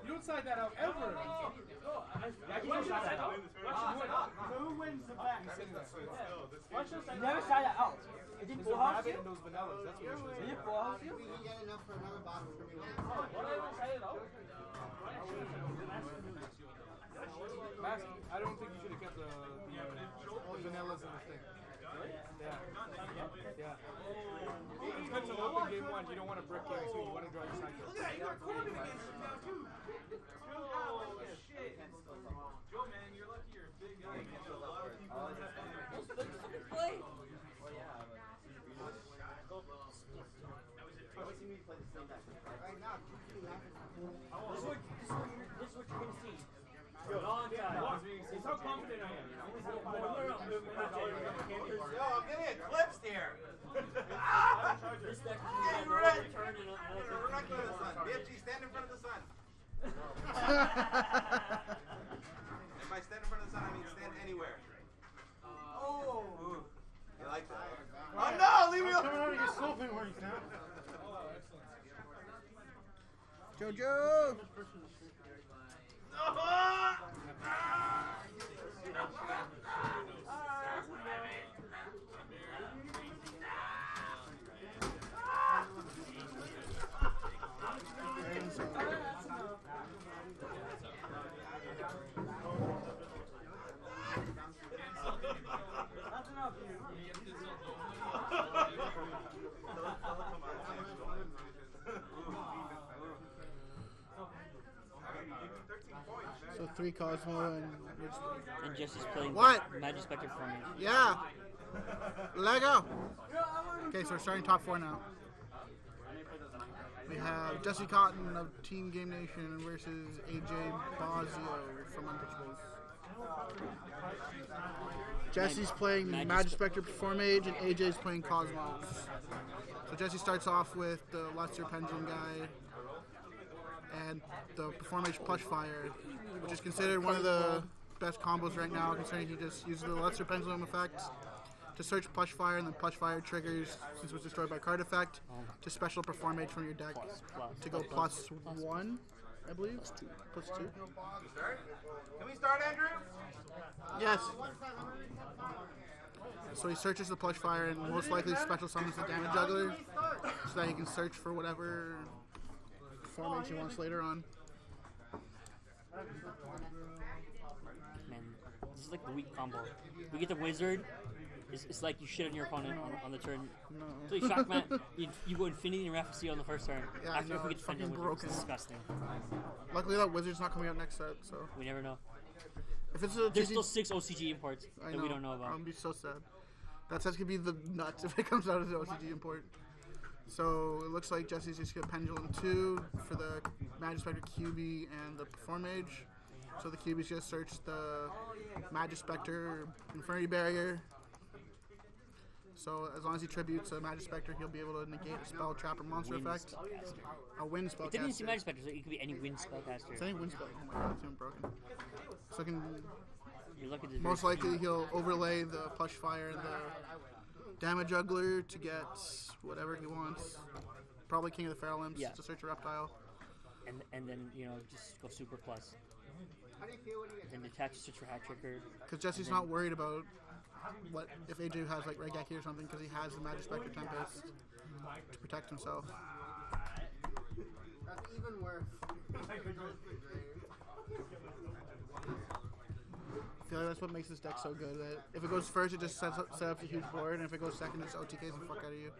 You don't side that out ever. So who wins the bet? Never side that out. It didn't full house you? Those vanillas, that's what It didn't full house you? We can get enough for another bottle for me. Mask, I don't think you should have kept the vanillas in the thing. Yeah. Yeah. It's good to open game one. You don't want to brick game two. You want to draw your cycle. Look at that, you got Corbin against him now too. Oh shit. Joe, man, you're lucky you're a big guy. You get a lot of people in that. Play. Right now, This is what you're going to see. Long time. It's how confident I am. Yo, I'm getting eclipsed here. This deck is Getting going red. to turn in We're not going to the sun. BFG, stand in front of the sun. If I stand in front of the sun, I mean stand anywhere. Oh. Ooh. You like that? Oh no, leave me alone. Coming out of your sloping works now. Jojo! So 3 Cosmo And Jesse's playing What? Magic Spectre for me. yeah. Lego. Okay, so we're starting top 4 now. We have Jesse Cotton of Team Game Nation versus AJ Bozio from Untouchables. Jesse's playing Magic Spectre Perform Age and AJ's playing Cosmos. So Jesse starts off with the Lesser Pendulum guy and the Perform Age Plush Fire, which is considered one of the best combos right now, considering he just uses the Lesser Pendulum effect to search Plush Fire, and then Plush Fire triggers, since it was destroyed by card effect, to special Perform Age from your deck to go +1, I believe. +2. Can we start, Andrew? Yes. So he searches the Plush Fire and most likely special summons the Damage Juggler so that he can search for whatever Perform Age he wants later on. Man, this is like the weak combo. We get the Wizard. It's like you shit on your opponent on the turn. No. So you shock man, you go Infinity and Rapid Seal on the first turn. Yeah, I After know, we get it's defended, fucking which is broken. disgusting. Luckily that Wizard's not coming out next set, so We never know. if it's a There's GC still 6 OCG imports I that we don't know about. I'm gonna be so sad. That set could be the nuts if it comes out as an OCG import. So it looks like Jesse's just gonna Pendulum 2 for the Magic Spectre QB and the Perform Age. So the QB's gonna search the Magic Spectre Infinity Barrier. So as long as he tributes a Magic Spectre, he'll be able to negate a spell, trap, or monster Wind effect. Spellcaster. A wind spellcaster. It didn't even see Magic Spectre, so it could be any wind spellcaster. It's any wind spell. Oh my god, it's even broken. So can You're lucky to most likely he'll overlay the Plush Fire and the Damage Juggler to get whatever he wants. Probably King of the Feral Imps to search a reptile. and then just go super plus. How do you feel when you get Then detach search for Hat Tricker. Because Jesse's not worried about what if AJ has like Regaki or something, because he has the Magic Spectre Tempest to protect himself. That's even worse. I feel like that's what makes this deck so good. That if it goes first, it just sets up a huge board, and if it goes second, it just OTKs the fuck out of you.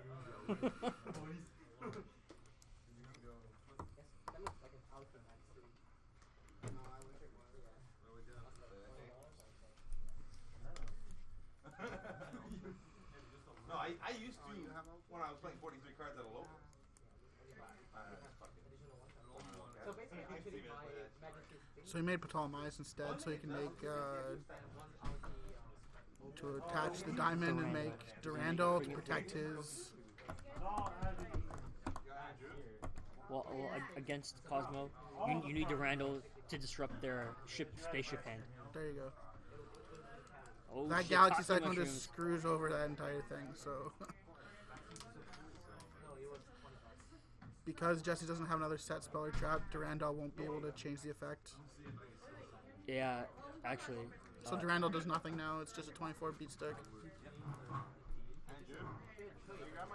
No, I used to when I was playing 43 cards at a local. So he made Ptolemaios instead, so he can make to attach the diamond and make Durandal to protect his. Well, against Cosmo, you need Durandal to disrupt their spaceship hand. There you go. Oh, That shit, Galaxy toxic Cyclone mushrooms. just screws over that entire thing, so. because Jesse doesn't have another set spell or trap, Durandal won't be able to change the effect. Yeah, actually. So Durandal does nothing now. It's just a 24 beat stick.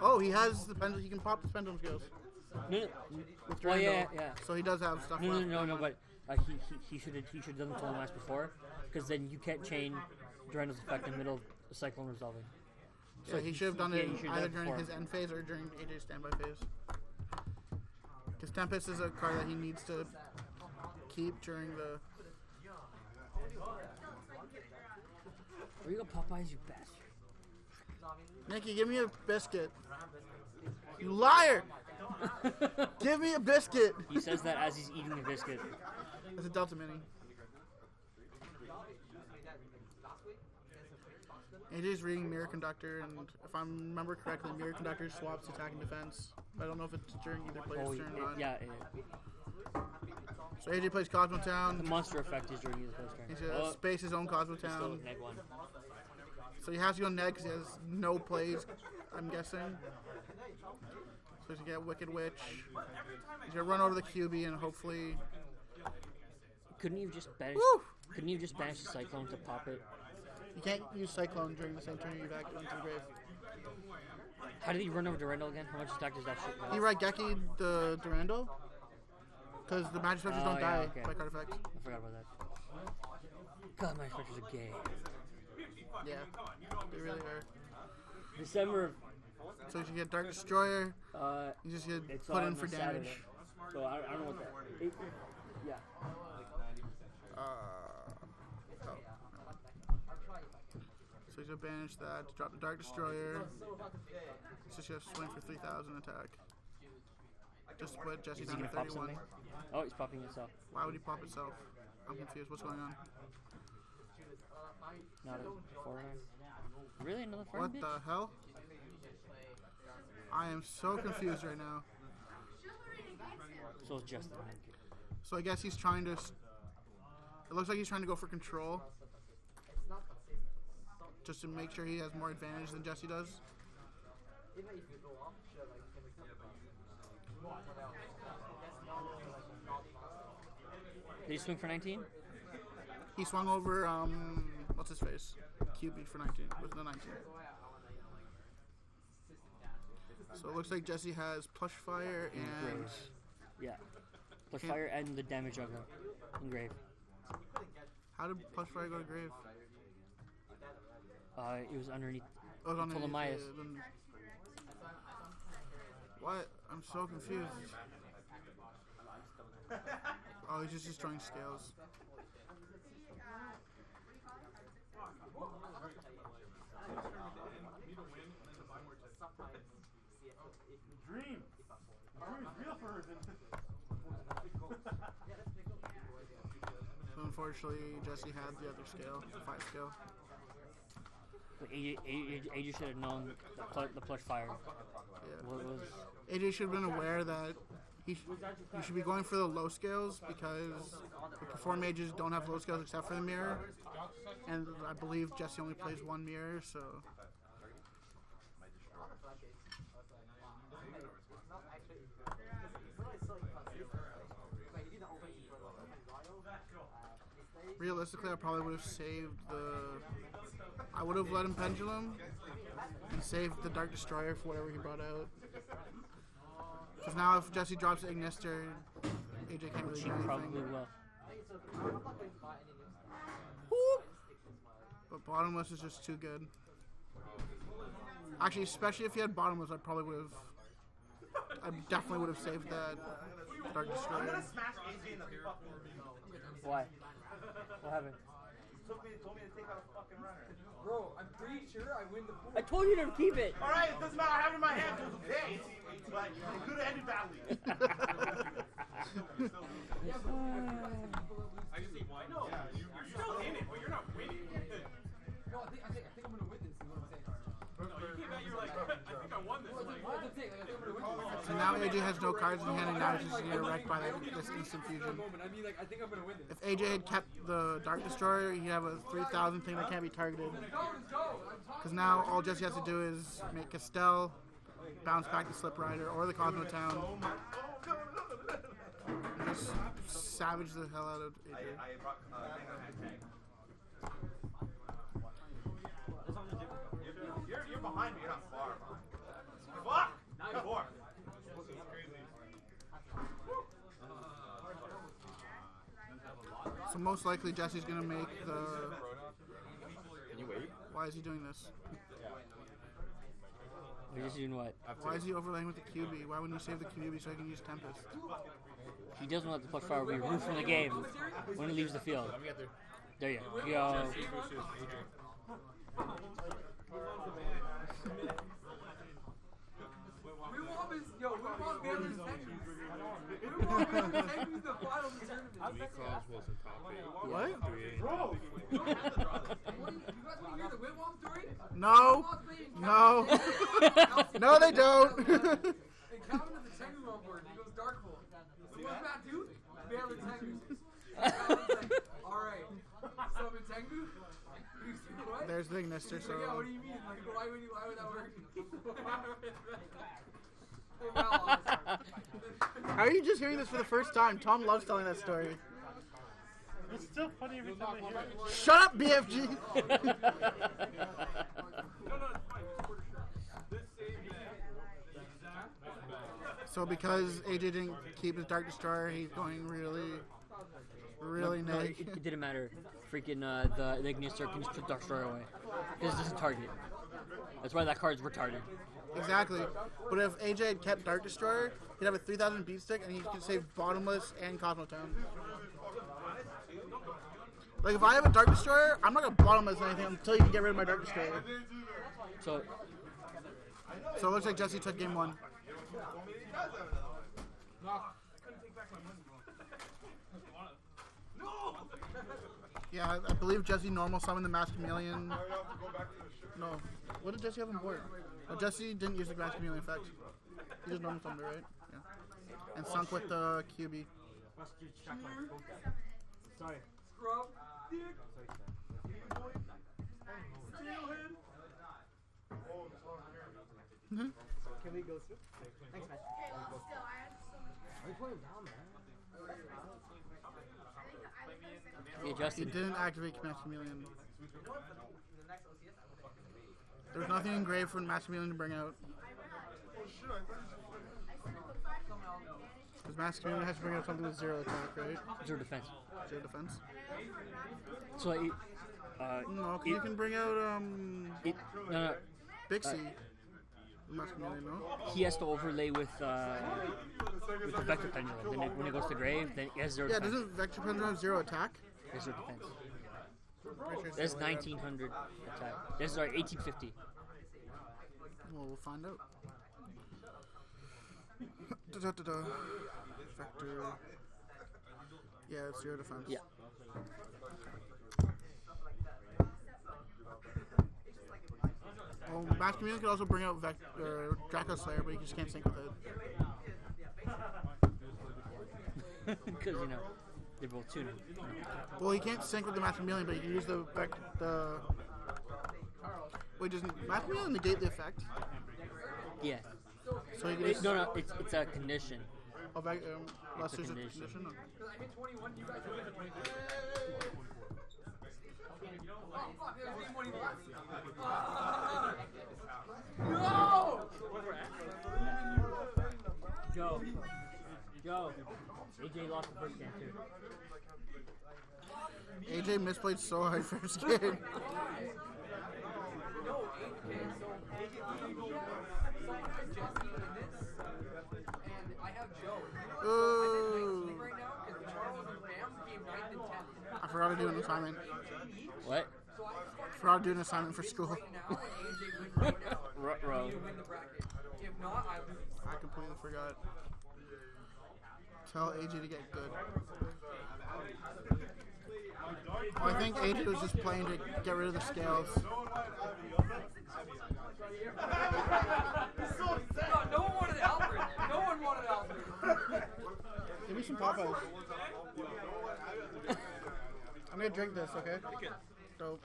Oh, he has the pendulum. He can pop the pendulum skills. No, With well, yeah, Durandal. yeah. So he does have stuff No, left. but he should have done the total match before, because then you can't chain Durandal's effect in the middle of the Cyclone resolving. So he should have done it he should have either done it during before. his end phase or during AJ's standby phase. Because Tempest is a card that he needs to keep during the... Where you go, Popeyes, you bastard? Nicky, give me a biscuit. You liar! Give me a biscuit! He says that as he's eating a biscuit. It's a Delta Mini. AJ's reading Mirror Conductor, and if I remember correctly, Mirror Conductor swaps attack and defense. But I don't know if it's during either player's turn or not. Yeah. So AJ plays Cosmo The Town. monster effect is during the first turn. He's gonna space his own Cosmo Still Town. neg one. So he has to go neg because he has no plays, I'm guessing. So he's gonna get Wicked Witch. He's gonna run over the QB and hopefully... Couldn't you just banish? Woo! Couldn't you just banish the Cyclone to pop it? You can't use Cyclone during the same turn you back into the grave. How did he run over Durandal again? How much attack does that shit? He Raigeki the Durandal? Because the Magic Spectres don't die okay. by card effect. I forgot about that. God, my specters are gay. Yeah, they really are. December. So you should get Dark Destroyer. You just get It's put on in for the damage. Saturday. So I don't know what that. Yeah. So he's gonna banish that to drop the Dark Destroyer. He's just gonna swing for 3,000 attack. Just put Jesse Is he down gonna to pop 31. something? Oh, he's popping himself. Why would he pop itself? I'm confused. What's going on? Not a 4-9. Really? Another 4 What the hell? I am so confused right now. So it's Justin. So I guess he's trying to... It looks like he's trying to go for control. Just to make sure he has more advantage than Jesse does. Did he swing for 19? He swung over, what's his face? QB for 19, with the 19. So it looks like Jesse has Plush Fire and... Graves. Yeah. Plus fire and the damage juggler. Engrave. How did Plush Fire go to grave? It was underneath. Oh, it was underneath Ptolemaeus. What? I'm so confused. Oh, he's just destroying scales. Dream. Dream's real for her. So unfortunately, Jesse had the other scale, the 5 scale. But AJ should have known the plush fire. Yeah. What was? AJ should have been aware that you should be going for the low scales because the Perform Mages don't have low scales except for the mirror. And I believe Jesse only plays 1 mirror, so... Realistically, I probably would have saved the... I would have let him Pendulum and saved the Dark Destroyer for whatever he brought out. Because now if Jesse drops the Ignister, AJ can't really She do anything. probably will. But Bottomless is just too good. Actually, especially if he had Bottomless, I probably would have... I definitely would have saved that Dark Destroyer. Why? What happened? Told me to take out a fucking runner. Bro, I'm pretty sure I win the pool. I told you to keep it. All right, it doesn't matter. I have it in my hand. It was okay. But it could have ended badly. I just eat wine. No, you're still in it, but you're not winning. No, I think I'm gonna win this. Is what I'm saying. No, you came out. You're like, I think I won this. Like, That's the thing. Like, I think I'm gonna win this. So now AJ has no cards in hand and now he's just getting wrecked by this instant fusion. I mean, like, I think I'm gonna win this. If AJ had kept the Dark Destroyer, he'd have a 3,000 thing that can't be targeted. Let's go. Because now all Jesse has to do is make Castell, bounce back to Slip Rider or the Cosmo Town. And just savage the hell out of AJ. I brought you're behind me, you're not far behind. Fuck! Not four. So most likely Jesse's gonna make the. Can you wait? Why is he doing this? You're just doing what? Why is he overlaying with the QB? Why wouldn't you save the QB so he can use Tempest? He doesn't want the push fire to be removed from the game when he leaves the field. Let me get there. There you go. We want this, yo, we want Baylor's Texas. We want Baylor's Texas the final tournament. What? You guys want to hear the Wigwam story? No. No. No, they don't. And Calvin is the Tengu on board. He goes Dark Bolt. So what's Matt do? Baylor Tengu. Calvin's like, alright. So I'm in Tengu? What? There's the Ignister, He's so. like, yeah, what do you mean? Like, why would that work? Hey, Mal, How are you just hearing this for the first time? Tom loves telling that story. It's still funny every time I hear it. Shut up, BFG! No, it's fine. This So because AJ didn't keep his Dark Destroyer, he's going really No, neg. it didn't matter. Freaking the Ignister can just strip Dark Destroyer away. Because it doesn't target. That's why that card's retarded. Exactly. But if AJ had kept Dark Destroyer, he'd have a 3000 beat stick and he could save Bottomless and Cosmo Town. Like if I have a Dark Destroyer, I'm not gonna Bottomless anything until you can get rid of my Dark Destroyer. So it looks like Jesse took game one. Yeah, I believe Jesse normal summoned the Masked Chameleon. No. What did Jesse have on board? Oh, Jesse didn't use the Masked Chameleon effect. He just normal summoned it, right? Yeah. And sunk with the QB. Sorry. Scrub. Dick. Can we go through? Thanks, man. Are you playing down, man? he He adjusted. didn't activate Masked Chameleon. There was nothing engraved for Masked Chameleon to bring out. Because Masked Chameleon has to bring out something with 0 attack, right? Zero defense. 0 defense. So No, you can bring out no. Bixie. Masked Chameleon, no? He has to overlay with the Vector Pendulum. Then when it goes to grave, then he has 0 Yeah, defense. doesn't Vector Pendulum have 0 attack? He has 0 defense. Pretty sure it's That's 0 attack. 1900 attack. This is our 1850. Well, we'll find out. Da-da-da-da. Vector. Yeah, it's 0 defense. Yeah. Well, Masked Chameleon could also bring out Draco Slayer, but you just can't sync with it. Because, they're both tuning. Well, he can't sync with the Masked Chameleon, but you can use the Wait, doesn't Masked Chameleon negate the effect? Yeah. So you can just... No, it's a condition. Oh, Lester's a condition. condition? No. I'm in 21. You guys are in 21. Oh, fuck. There's game 1 left. No! Go. AJ lost the first game, too. AJ misplayed so hard first game. I have Joe. Ooh. Right now, because Charles and Rams game 9th and 10th. I forgot to do an assignment. What? Forgot to do an assignment for school. Now, and AJ win right now. Ruh-roh. You win the bracket. If not, I lose. I completely forgot. Tell AJ to get good. I think AJ was just playing to get rid of the scales. No one wanted Alfred. No one wanted Alfred. Give me some Popeyes. I'm gonna drink this, okay? Dope.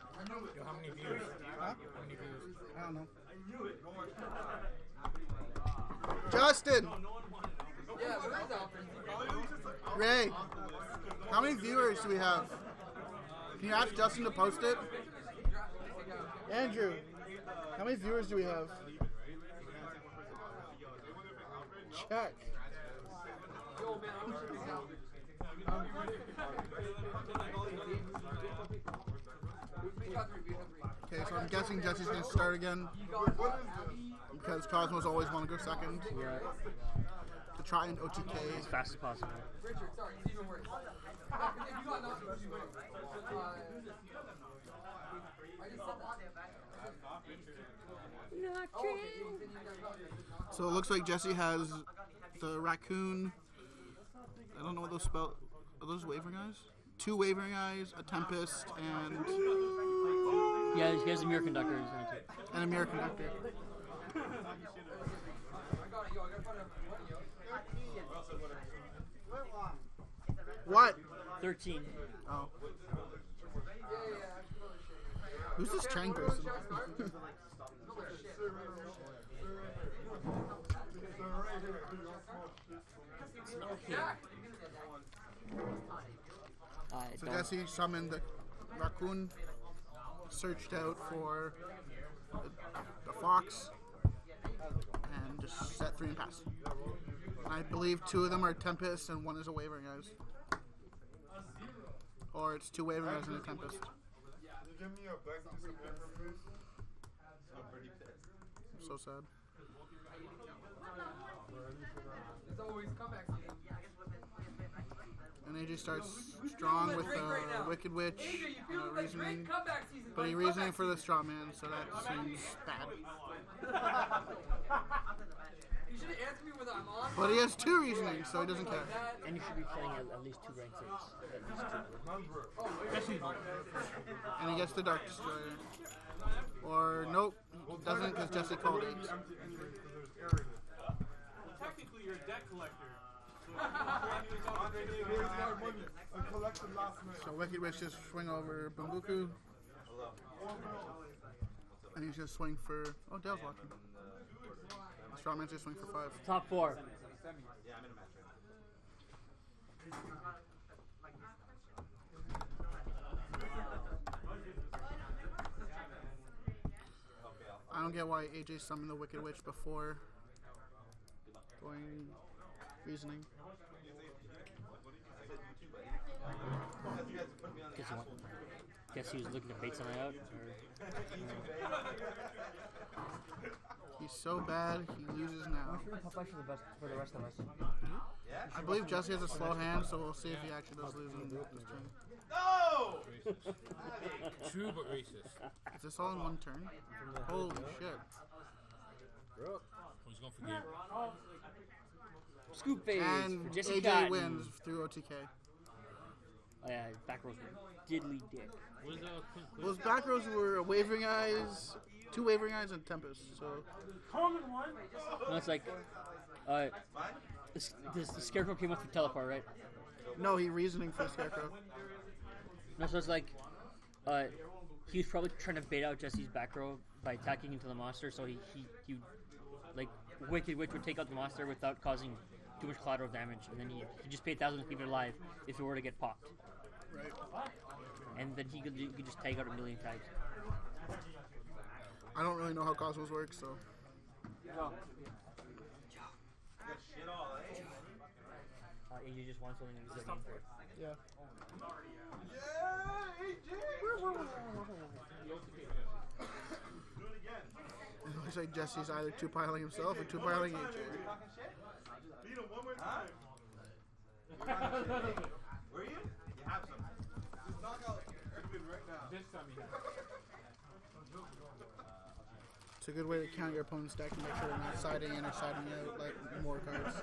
Yo, how many views? Huh? How many views? I don't know. Justin! Yeah, where is Alfred? Ray! How many viewers do we have? Can you ask Justin to post it? Andrew, how many viewers do we have? Check. Okay, so I'm guessing Jesse's going to start again because Cosmos always want to go second. Yeah. To try and OTK As fast as possible. Richard, sorry, it's even worse. If you got knocked, you win. I just said that. So it looks like Jesse has the raccoon. I don't know what those spell. Are those wavering eyes? 2 wavering eyes, a tempest, and Yeah, he has a mirror conductor. a mirror conductor. What? 13. Oh. Who's this Chang person? So Jesse summoned the raccoon, searched out for the fox, and just set 3 and pass. And I believe 2 of them are Tempest and 1 is a Wavering Eyes. Or it's 2 Wavering Eyes and a Tempest. Give me a black piece of paper, please. I'm so sad. It's always comeback season. And AJ starts strong with the Wicked Witch reasoning, but he reasoning for the straw man, so that seems bad. You should have answered me when I'm on. But he has 2 reasoning, so he doesn't care. And you should be playing at least 2 rank 6. And he gets the Dark Destroyer. Or nope, he doesn't because Jesse called 8. Technically, you're a debt collector. So Wicked Witch just swing over Bungoku. And he's just swing for... Oh, Dale's watching. Strawman's just swing for 5. Top 4. Yeah, I'm in a match I don't get why AJ summoned the Wicked Witch before going reasoning. Guess he was looking to bait something out. He's so bad, he loses now. For the rest of us. I believe Jesse has a slow hand, so we'll see if he actually does lose in this turn. No! True but racist. Is this all in 1 turn? Holy shit. Who's going for game? Scoop phase And for Jesse AJ Cotton. wins through OTK. Oh yeah, back rows diddly dick. Well, his back rows were Wavering Eyes, 2 Wavering Eyes, and Tempest, so... No, it's like, the Scarecrow came up for teleport, right? No, he reasoning for Scarecrow. No, so it's like, he was probably trying to bait out Jesse's back row by attacking into the monster, so he like, Wicked Witch would take out the monster without causing too much collateral damage, and then he just paid 1,000 to keep it alive if it were to get popped. Right. And then he could just take out 1,000,000 tags. I don't really know how Cosmos works, so... You just want something to use their game for. Yeah. It looks like Jesse's either 2-piling himself or 2-piling AJ. Beat him one more time. Were you? You have some. Just knock out right now. This time you have. It's a good way to counter your opponent's deck and make sure they're not siding in or siding out like more cards.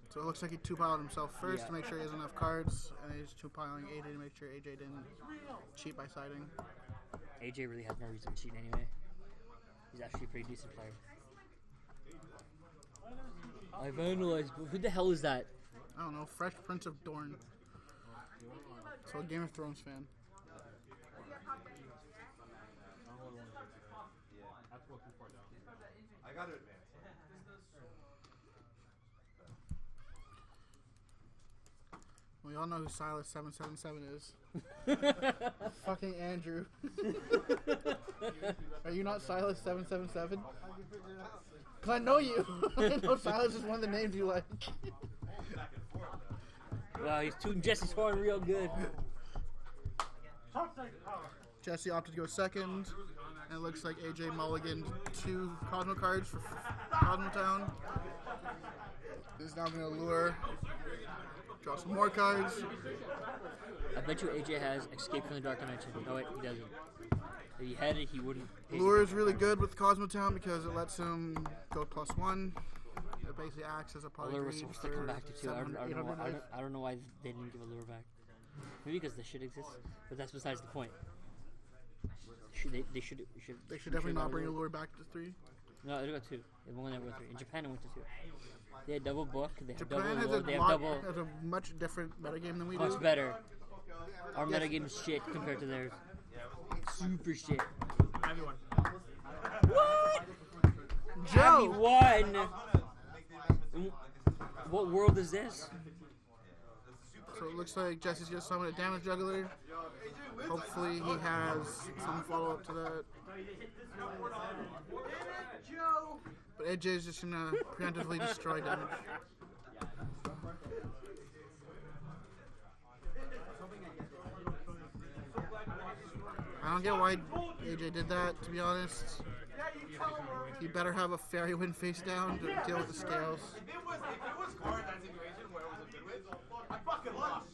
So it looks like he 2-piled himself first to make sure he has enough cards, and he's 2-piling AJ to make sure AJ didn't cheat by siding. AJ really has no reason to cheat anyway. He's actually a pretty decent player. I've analyzed, but who the hell is that? I don't know, Fresh Prince of Dorne. So a Game of Thrones fan. got to advance. We all know who Silas 777 is. Fucking Andrew. Are you not Silas 777? Cause I know you. I know Silas is one of the names you like. Wow, he's tooting Jesse's horn real good. Jesse opted to go second, and it looks like AJ mulliganed 2 Cosmo cards for Cosmotown. He's now going to lure, draw some more cards. I bet you AJ has Escape from the Dark Dimension. No, wait, he doesn't. If he had it, he wouldn't. Lure is really good with Cosmotown because it lets him go +1. It basically acts as a Lure was polygreen supposed to come back to 2. I don't know why they didn't give a Lure back. Maybe because the shit exists, but that's besides the point. They should definitely not bring a Lure back to 3. No, they got 2. They only went 3. In Japan, it went to 2. They had double book. They have Japan double has Lure. They have double. has a much different metagame than we do. Much better. Our metagame is shit compared to theirs. Super shit. Everyone. What? Joe! Won. What world is this? So it looks like Jesse's going to summon a damage juggler. Hopefully he has some follow-up to that. But AJ's just going to preemptively destroy damage. I don't get why AJ did that, to be honest. He better have a fairy wind face down to deal with the scales. If it was core in that situation where it was a good win, I fucking lost.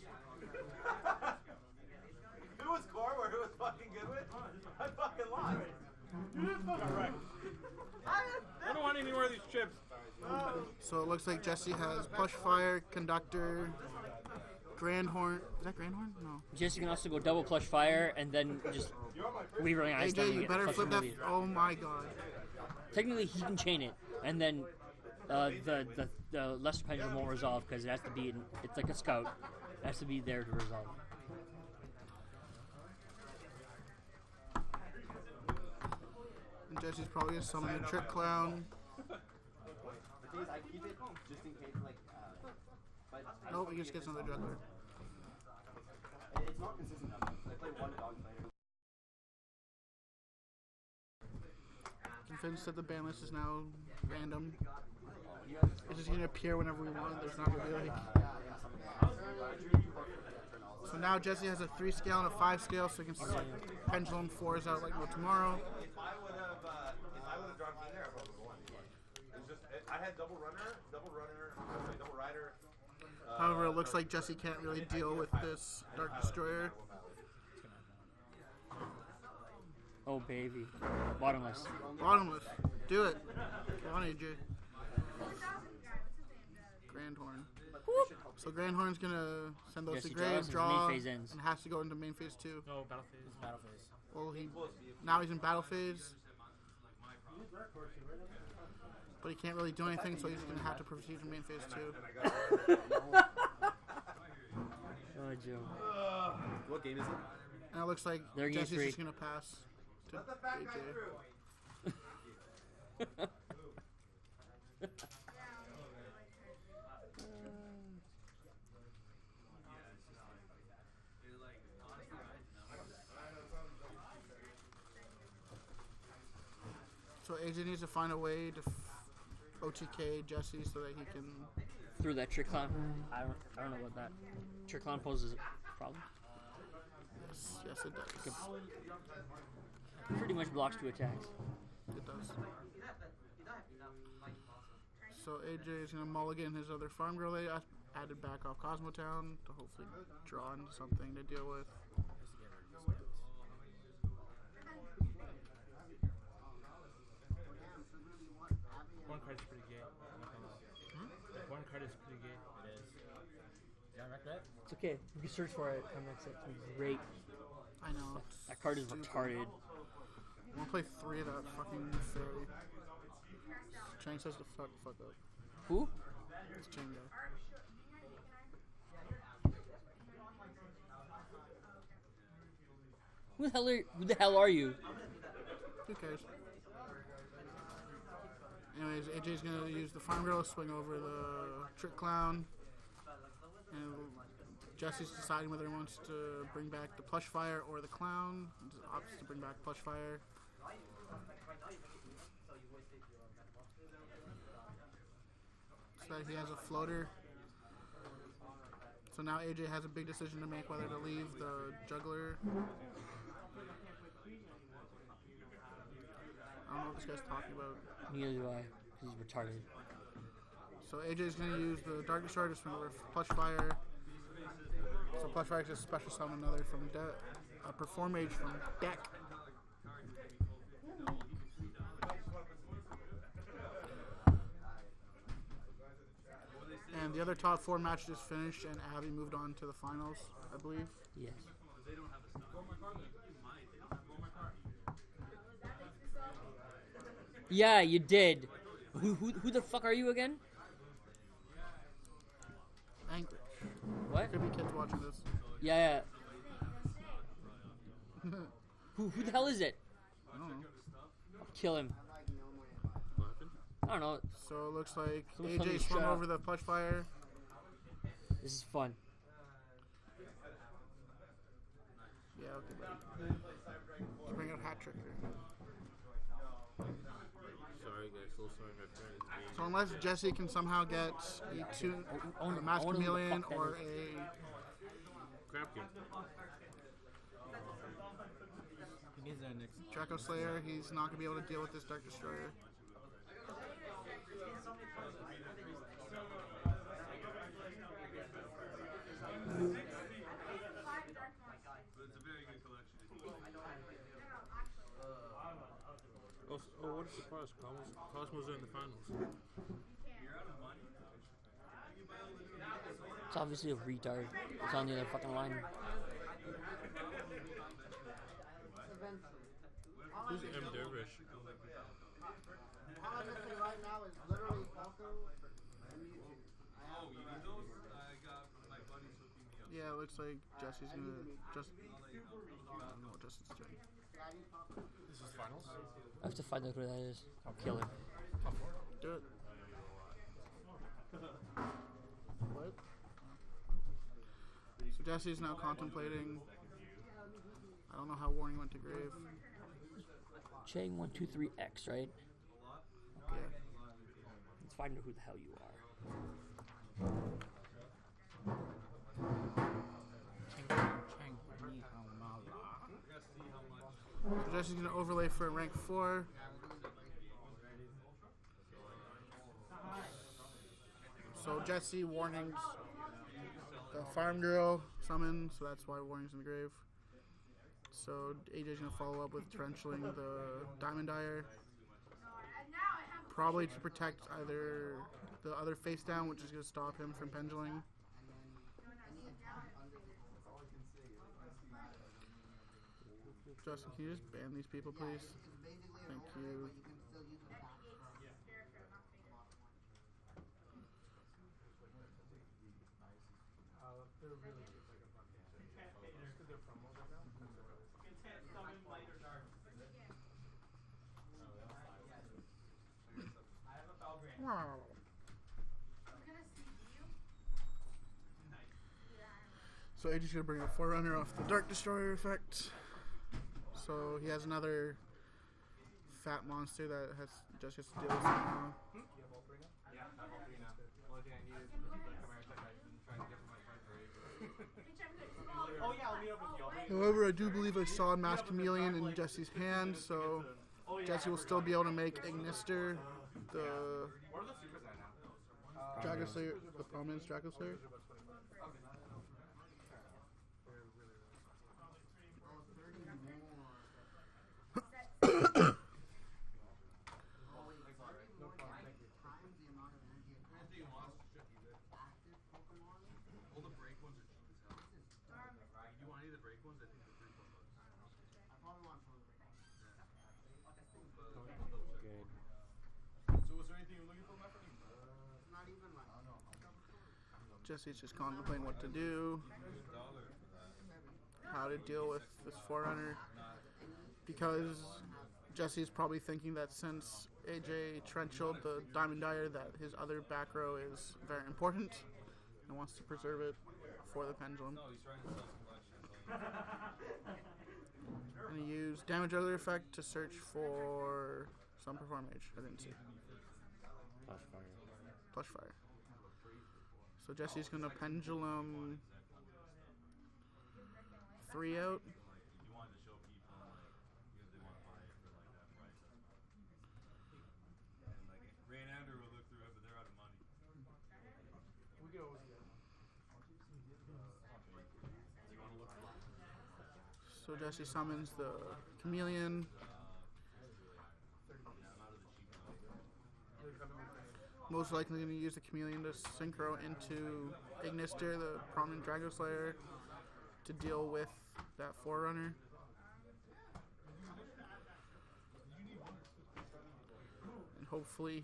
If it was core where it was fucking good win, I fucking lost. Alright. I don't want any more of these chips. So it looks like Jesse has Plush Fire, Conductor, Grand Horn. Is that Grand Horn? No. Jesse can also go double plush fire and then just rerunning ice AJ, you better flip that. Oh my god. Technically, he can chain it, and then the lesser pendulum won't resolve because it has to be. It's like a scout. It has to be there to resolve. And Jesse's probably gonna summon a Trick Clown. I keep it just in case, like, Nope, he just gets another juggler. it's not consistent enough. I play one dog player. Vince said the ban list is now random. It's just gonna appear whenever we want. There's not gonna be like. So now Jesse has a 3 scale and a 5 scale, so he can pendulum 4s out like no tomorrow. If I would have drawn King there, I probably would have won. It's just I had double rider. However, it looks like Jesse can't really deal with this Dark Destroyer. Oh baby, bottomless. Bottomless. Do it. Come on, AJ. Grand Horn. So Grand Horn's gonna send those Jesse to grave, draws, draw, and his main phase ends. and has to go into main phase 2. No, battle phase. Battle phase. Well, now he's in battle phase, but he can't really do anything, so he's gonna have to proceed to main phase 2. Oh, Joe. What game is it? And it looks like They're game Jesse's 3. just gonna pass to Let the fat guy AJ. through. So AJ needs to find a way to OTK Jesse so that he can. Through that trick clown. I don't know what that trick clown poses a problem. Yes, it does. Pretty much blocks 2 attacks. It does. So AJ is gonna mulligan his other farm girl they added back off Cosmotown to hopefully draw into something to deal with. One card is pretty gay. One card is pretty gay. It is. Yeah, I reckon that. It's okay. We can search for it. Come next set. It's great. I know. That card is stupid. retarded. I wanna play 3 of that fucking fairy. Chang says to fuck up. Who? It's Chang guy. Who the hell are you? Who cares? Anyways, AJ's going to use the Farm Girl, swing over the Trick Clown. And Jesse's deciding whether he wants to bring back the Plush Fire or the Clown. He opts to bring back Plush Fire. So that he has a floater. So now AJ has a big decision to make whether to leave the Juggler. I don't know what this guy's talking about. Neither do I, because he's retarded. So AJ's going to use the Dark Destroyer to swing over Plush Fire. So Plush Fire just special summon another from a Perform Mage from deck. And the other top 4 matches finished, and Abby moved on to the finals, I believe. Yes. Yeah, you did. Who the fuck are you again? Anchorage. What? Could be kids watching this. Yeah. Who the hell is it? I don't know. I'll kill him. I don't know. So it looks like Someone tell me AJ to swung shut up. over the Plush Fire. This is fun. Yeah, okay, buddy. Let's bring out Hat Tricker. Sorry guys, so sorry my parents being... So unless Jesse can somehow get a Mass Chameleon or a Crap game. He needs our next. Draco Slayer, he's not going to be able to deal with this Dark Destroyer. Oh, what a surprise. Cosmos are in the finals. It's obviously a retard. It's on the other fucking line. Who's M. Dervish? Right now is literally Falco and Yeah, it looks like Jesse's going to just... I don't know what Jesse's doing. This is finals? I have to find out who that is. I'll kill him. Do it. What? So Jesse's now contemplating. I don't know how Warning went to grave. Chang 123X, right? Okay. Let's find out who the hell you are. So Jesse's going to overlay for rank 4. So Jesse, Warnings, the Farm Girl summon, so that's why Warning's in the grave. So AJ's going to follow up with Torrentialing the Diamond Dyer. Probably to protect either the other face down, which is going to stop him from pendulling. Justin, can you just ban these people, please? Thank you. So AJ's gonna bring a Forerunner off the Dark Destroyer effect. So he has another fat monster that just has to deal with somehow. However, I do believe I saw a Mass Chameleon in Jesse's hand, so Jesse will still be able to make Ignister, the Dragon Slayer, the Prominence Dragon Slayer. Jesse's just contemplating what to do, how to deal with this Forerunner, because Jesse's probably thinking that since AJ trenchelled the Diamond Dyer, that his other back row is very important and wants to preserve it for the pendulum. And he used damage earlier effect to search for some perform mage. I didn't see. Plush fire. So Jesse's gonna pendulum 3 out. So Jesse summons the chameleon. Most likely going to use the chameleon to synchro into Ignister, the prominent Dragon Slayer, to deal with that Forerunner. And hopefully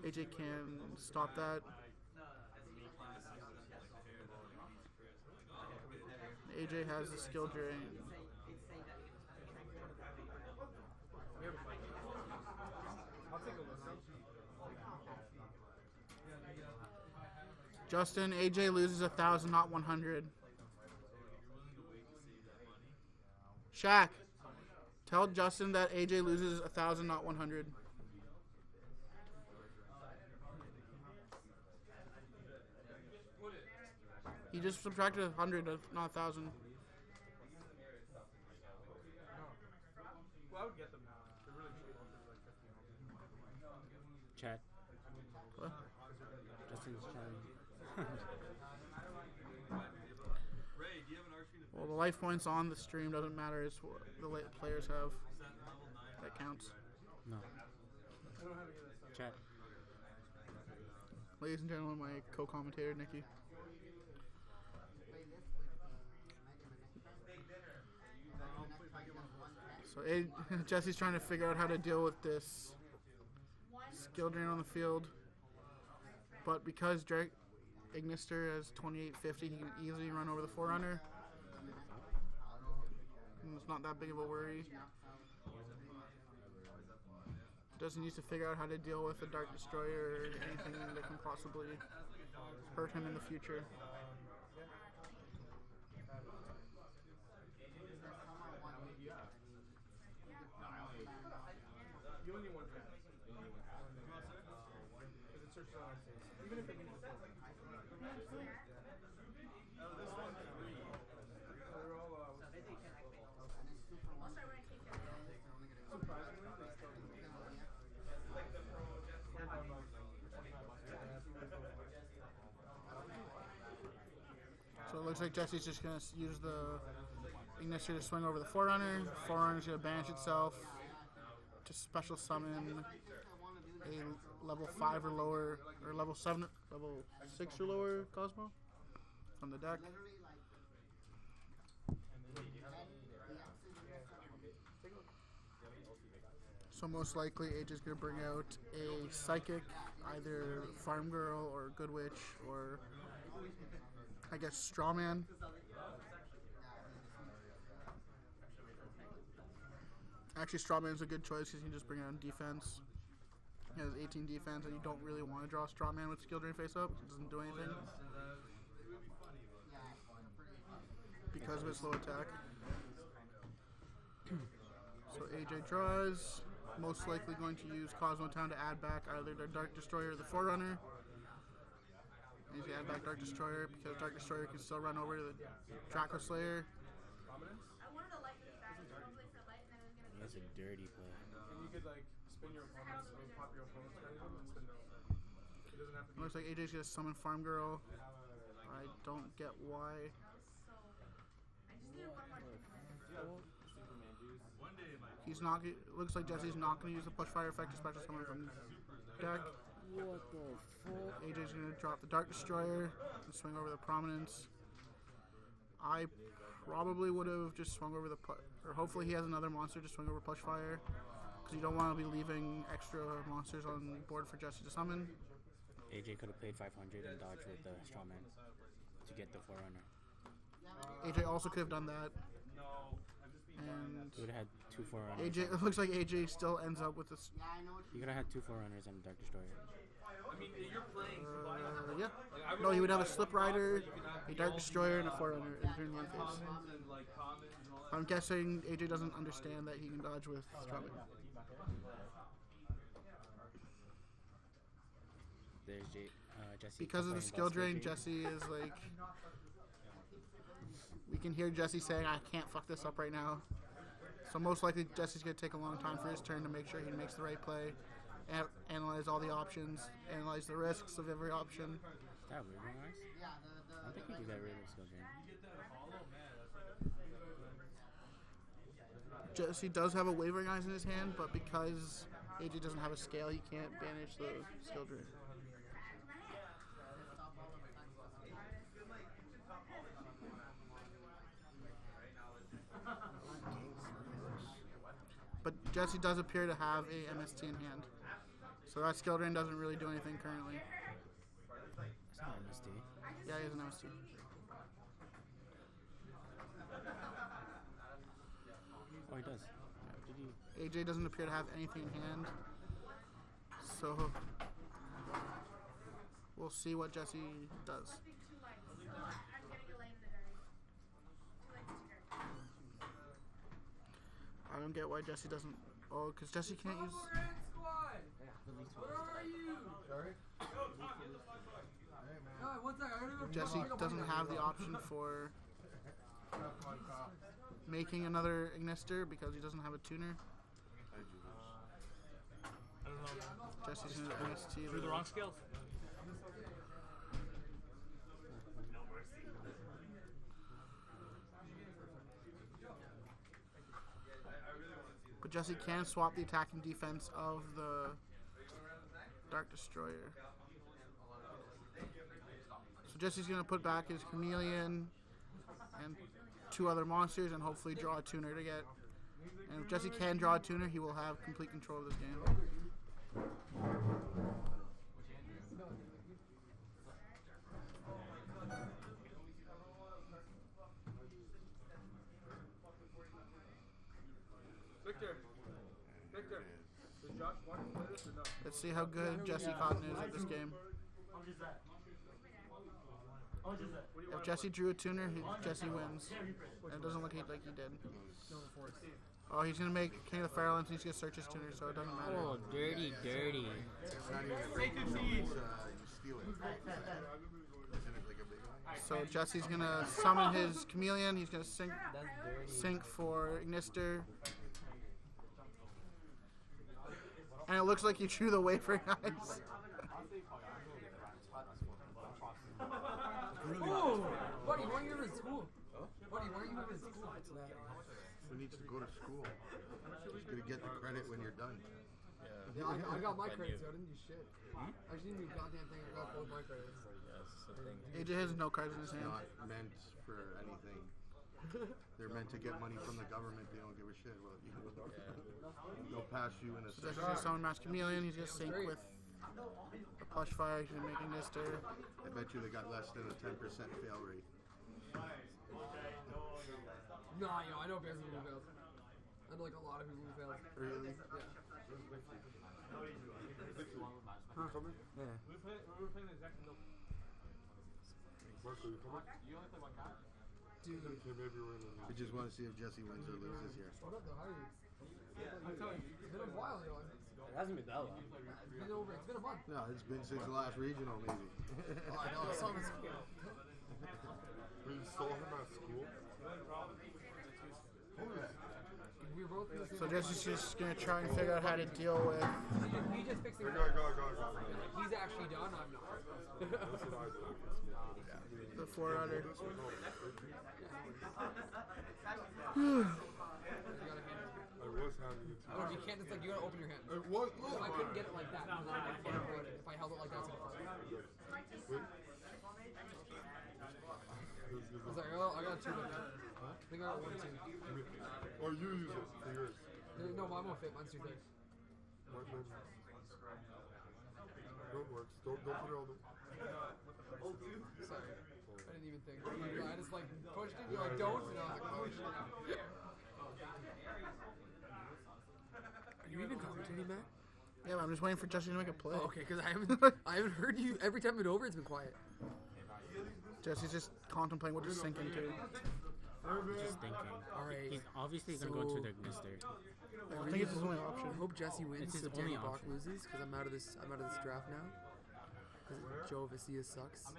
AJ can stop that. AJ has a skill drain. Justin, AJ loses 1,000, not 100. Shaq, tell Justin that AJ loses 1,000, not 100. He just subtracted 100, not 1,000. Well, I would get them now. They're really cheap. Chat. What? Justin's chatting. Well, the life points on the stream doesn't matter. It's what the players have that counts. No. Chat. Ladies and gentlemen, my co-commentator, Nikki. So Jesse's trying to figure out how to deal with this skill drain on the field. But because Ignister has 2850, he can easily run over the Forerunner. And it's not that big of a worry. Doesn't need to figure out how to deal with the Dark Destroyer or anything that can possibly hurt him in the future. You only want that. Because it searches on our face. Even if it means it's they're all So it looks like Jesse's just going to use the Ignister to swing over the Forerunner. Forerunner's going to banish itself to special summon a level 5 or lower, or level 7, level 6 or lower Cosmo from the deck. So most likely AJ's going to bring out a Psychic, either Farm Girl or Good Witch, or I guess Strawman. Actually, Strawman's a good choice because you can just bring it on defense. He has 18 defense, and you don't really want to draw Strawman with skill drain face up. It doesn't do anything because of its low attack. So AJ draws. Most likely going to use Cosmo Town to add back either the Dark Destroyer or the Forerunner. And he's going to add back Dark Destroyer because Dark Destroyer can still run over to the Draco Slayer. That's a dirty play. And you could like spin your opponents and pop your opponents right in and spin them. It doesn't have to be. Looks like AJ's going to summon Farm Girl. I don't get why. He's not. Looks like Jesse's not going to use the push fire effect, especially someone from deck. What the fuck? AJ's going to drop the Dark Destroyer and swing over the Prominence. I probably would have just swung over the or hopefully he has another monster to swing over push fire, because you don't want to be leaving extra monsters on the board for Jesse to summon. AJ could have paid 500 and dodged with the Strawman to get the Forerunner. AJ also could have done that. And He would have had 2 4-runners. AJ, it looks like AJ still ends up with this. You gotta have 2 4-runners and a Dark Destroyer. I mean, you're playing. Yeah. No, he would have a Slip Rider, a Dark Destroyer, and a 4-runner in turn 1 phase. I'm guessing AJ doesn't understand that he can dodge with Strawberry. There's Jesse. Because of the skill drain, Jesse is like... We can hear Jesse saying, I can't fuck this up right now. So most likely Jesse's going to take a long time for his turn to make sure he makes the right play. Analyze all the options. Analyze the risks of every option. Is that weird, guys? I don't think you do that really with skill drain. Jesse does have a Wavering Eyes in his hand, but because AJ doesn't have a scale, he can't banish the skill drain. But Jesse does appear to have a MST in hand. So that skill drain doesn't really do anything currently. It's not MST. Yeah, he has an MST. Oh, he does. AJ doesn't appear to have anything in hand. So we'll see what Jesse does. I don't get why Jesse doesn't. Oh, because Jesse can't use. Where are you? Sorry? Jesse doesn't have the option for making another Ignister because he doesn't have a tuner. I don't know. Jesse's in MST. Through the wrong skills. But Jesse can swap the attacking defense of the Dark Destroyer. So Jesse's going to put back his Chameleon and 2 other monsters and hopefully draw a tuner to get. And if Jesse can draw a tuner, he will have complete control of this game. Victor, does Josh want to play this or no? Let's see how good Jesse Cotton is at this game. If Jesse drew a tuner, Jesse wins. And it doesn't look like he did. Oh, he's going to make King of the Fairlands and he's going to search his tuner, so it doesn't matter. Oh, dirty, dirty. So Jesse's going to summon his Chameleon. He's going to sync for Ignister. And it looks like you drew the Wavering Eyes. Oh, buddy, why are you in school? Buddy, why are you in school? Who needs to go to school? Just gonna get the credit when you're done. Yeah, I got my credits, so I didn't do shit. I just didn't do a goddamn thing. I got both my credits. AJ has no cards in his hand. Not meant for anything. They're meant to get money from the government. They don't give a shit. Well, you know, they'll pass you in a So Jesse's going to summon Mass Chameleon. He's going to sync with the Plush Fire. He's going to make Ignister. I bet you they got less than a 10% fail rate. No, I know basically who failed. I know like a lot of people who failed. Really? Yeah. Huh, something? Yeah. We were playing the exact no. Marco, you coming? You only play one card? Dude. Okay, maybe we're in I just want to see if Jesse wins or loses here. What up though? How are you? I'm telling you. It's been a while, yo. It hasn't been that long. It's been over. It's been a month. No, it's been since the last regional, maybe. Oh, I know. I saw him at school. You saw him at school? We were both in the same So Jesse's just going to try and figure out how to deal with. He just fixed it. Go. He's actually done. I'm not. The Forerunner. I was having it too. Oh, you can't just like, you gotta open your hand. It was. So I couldn't get it like that. Because I can't break it. If I held it like that, it's gonna fall. I was like, oh, I got 2 of them. I think I got 1, 2. Or you use it for yours. No, mine won't fit. Mine's too thick. Don't work. Don't put it on the. Sorry. I didn't even think. I just like pushed it. You're like, don't. And I was like, oh shit. You even commentating, Matt? Yeah, I'm just waiting for Jesse to make a play. Oh, okay, because I haven't heard you. Every time it's over, it's been quiet. Jesse's just contemplating what to sink into. Just thinking. All right. He's obviously going to go to the Gnister. I think it's his only option. I hope Jesse wins It's his so Danny only Bach option. loses because I'm out of this draft now. Because Yugioh OCS sucks. I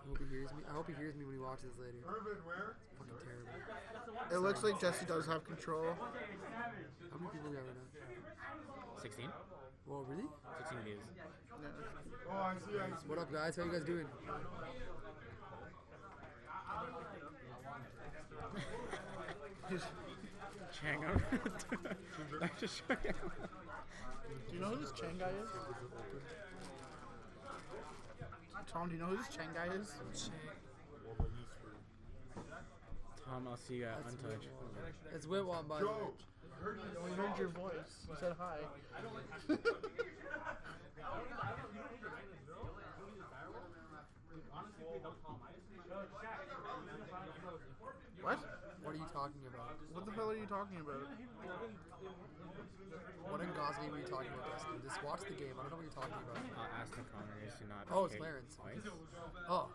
hope he hears me. I hope he hears me when he watches this later. It's fucking terrible. It looks like Jesse does have control. How many people we got right now? 16? Whoa, really? 16 views. Yeah. What up, guys? How you guys doing? Chang. Do you know who this Chang guy is? Tom, do you know who this Chang guy is? Tom, I'll see you at Untouched. It's Whitwam, by the way. We heard your voice. You said hi. What? What are you talking about? What the hell are you talking about? What in God's name are you talking about, Dustin? Just watch the game. I don't know what you're talking about. Aston Connor is to not. Oh, it's pick Clarence. twice. Oh.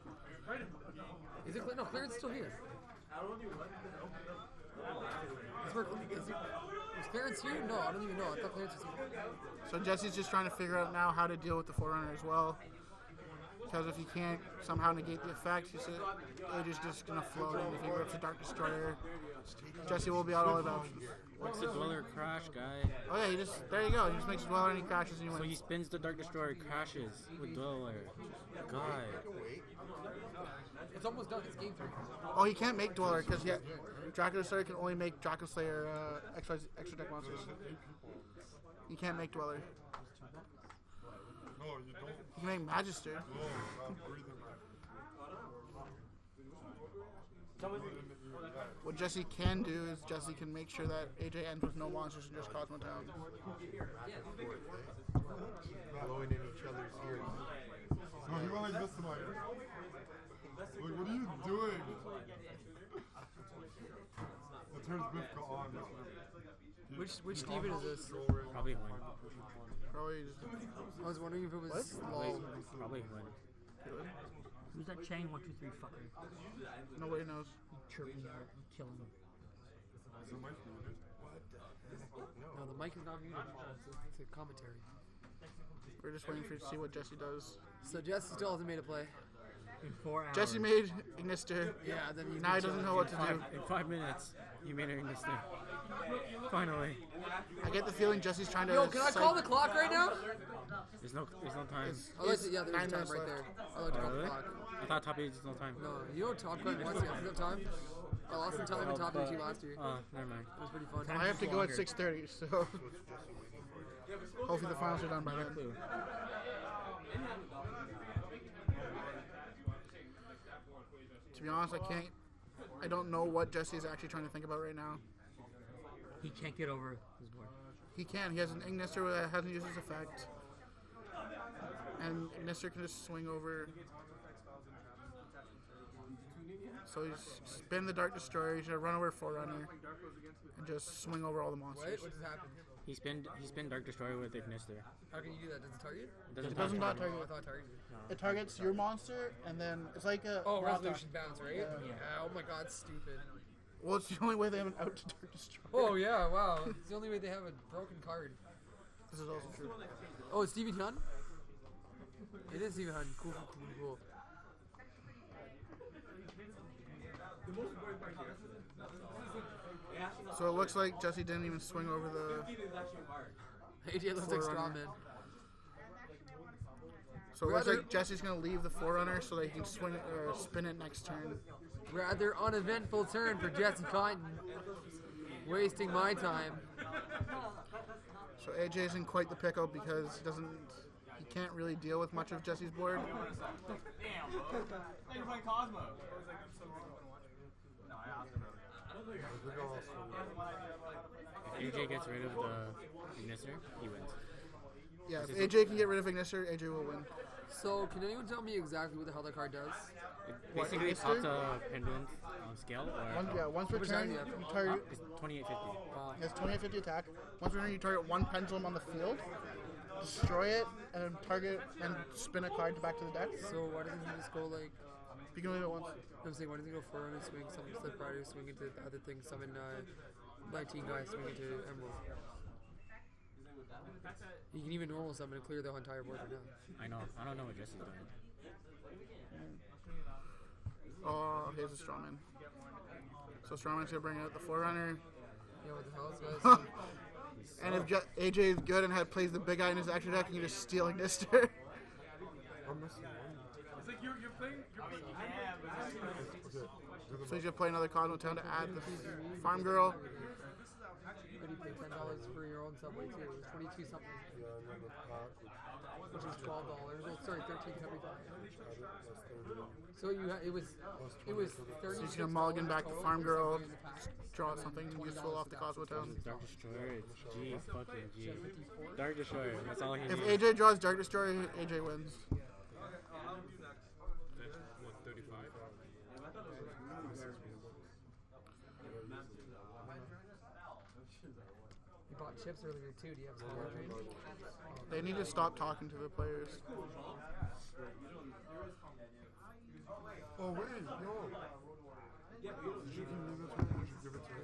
Is it no, Clarence is still here. Is Clarence here? No, I don't even know. I thought Clarence was here. So Jesse's just trying to figure out now how to deal with the Forerunner as well. Because if he can't somehow negate the effect, AJ's just going to float, and if he rips a Dark Destroyer, Jesse will be out all his options. What's the Dweller crash, guy? Oh yeah, there you go. He just makes a Dweller and he crashes and he So wins. he spins the Dark Destroyer, crashes with Dweller. God. It's almost done. It's game 3. Oh, he can't make Dweller because Draco Destroyer can only make Draco Slayer extra deck monsters. He can't make Dweller. No, you don't. He can make Magister. No, stop breathing. What Jesse can do is Jesse can make sure that AJ ends with no monsters and just Cosmo Town. Blowing in each other's ears. No, he went like this to my ear. Like, what are you doing? It turns Bifka on. Which Steven is this? Probably Huen. Probably just, I was wondering if it was Probably, LOL. probably Huen. Who's that Chang 123 fucker? nobody knows. Chirping out and killing him. No, the mic is not muted. It's a commentary. We're just waiting for to see what Jesse does. So Jesse still hasn't made a play. In 4 hours. Jesse made Ignister. Yeah, then he's Now he doesn't know what to do. In 5 minutes, you made it in this thing. Finally. I get the feeling Jesse's trying to. Yo, can I call the clock right now? There's no time. Oh, that's it. Yeah, there's 9 time minutes right left. there. I like to call the Really? clock. I thought top 8 is no time. No, you know Top Gun wants to have time? I lost some time in Top 82 last year. Oh, never mind. It was pretty fun. I have to go at 6:30, so hopefully the finals are done by then. Clue. To be honest, I don't know what Jesse is actually trying to think about right now. He can't get over his board. He can. He has an Ignister that hasn't used his effect. And Ignister can just swing over. So he's spin the Dark Destroyer, he's gonna run over Forerunner, and just swing over all the monsters. What just happened? He spin Dark Destroyer with Ignister. How can you do that? Does it target? It doesn't not target. I thought it targeted. It targets your monster, and then it's like a. Oh, Rata. resolution bounce, right? Yeah. Oh my god, stupid. Well, it's the only way they have an out to Dark Destroyer. Oh yeah, wow. It's the only way they have a broken card. This is also true. Oh, it's Stevie Hun? It is Stevie Hun. Cool. So it looks like Jesse didn't even swing over the. AJ looks like straw man. So it looks like Jesse's gonna leave the Forerunner so that he can spin it next turn. Rather uneventful turn for Jesse Cotton. Wasting my time. So AJ's in quite the pickle because he can't really deal with much of Jesse's board. You're playing Cosmo. If AJ gets rid of the Ignister, he wins. Yeah, if AJ can get rid of Ignister, AJ will win. So, can anyone tell me exactly what the hell that card does? It basically pops a pendulum scale. Or Once per turn, you target. It's 2850. Wow. It's 2850 attack. Once per turn, you target one pendulum on the field, destroy it, and then target and spin a card back to the deck. So, why doesn't he just go like. You can only do it once. I'm saying, why doesn't he go forward and swing some slip rider, swing into the other thing, summon 19 guys, swing into Emerald? You can even normal summon and clear the entire board right now. I know. I don't know what Jesse's doing. Oh, here's a Strawman. So Strawman's gonna bring out the Forerunner. Yeah, what the hell? So And if AJ is good and plays the big guy in his extra deck, you can just steal Ignister. It's like you're playing. So he's gonna play another Cosmo Town to add the Farm Girl. But you pay $10 for your own subway too. It was 22 something. Which is $12. Oh, sorry, $13.75. So it was 30. So he's gonna mulligan back the Farm Girl, draw something useful off the Cosmo Town. Dark Destroyer. It's G. Fucking G. Dark Destroyer. That's all he If needs. AJ draws Dark Destroyer, AJ wins. You bought chips earlier too. Do you have some more dreams? They need to stop talking to the players. Oh wait, yo. Did you give me this one? Did you give it to me?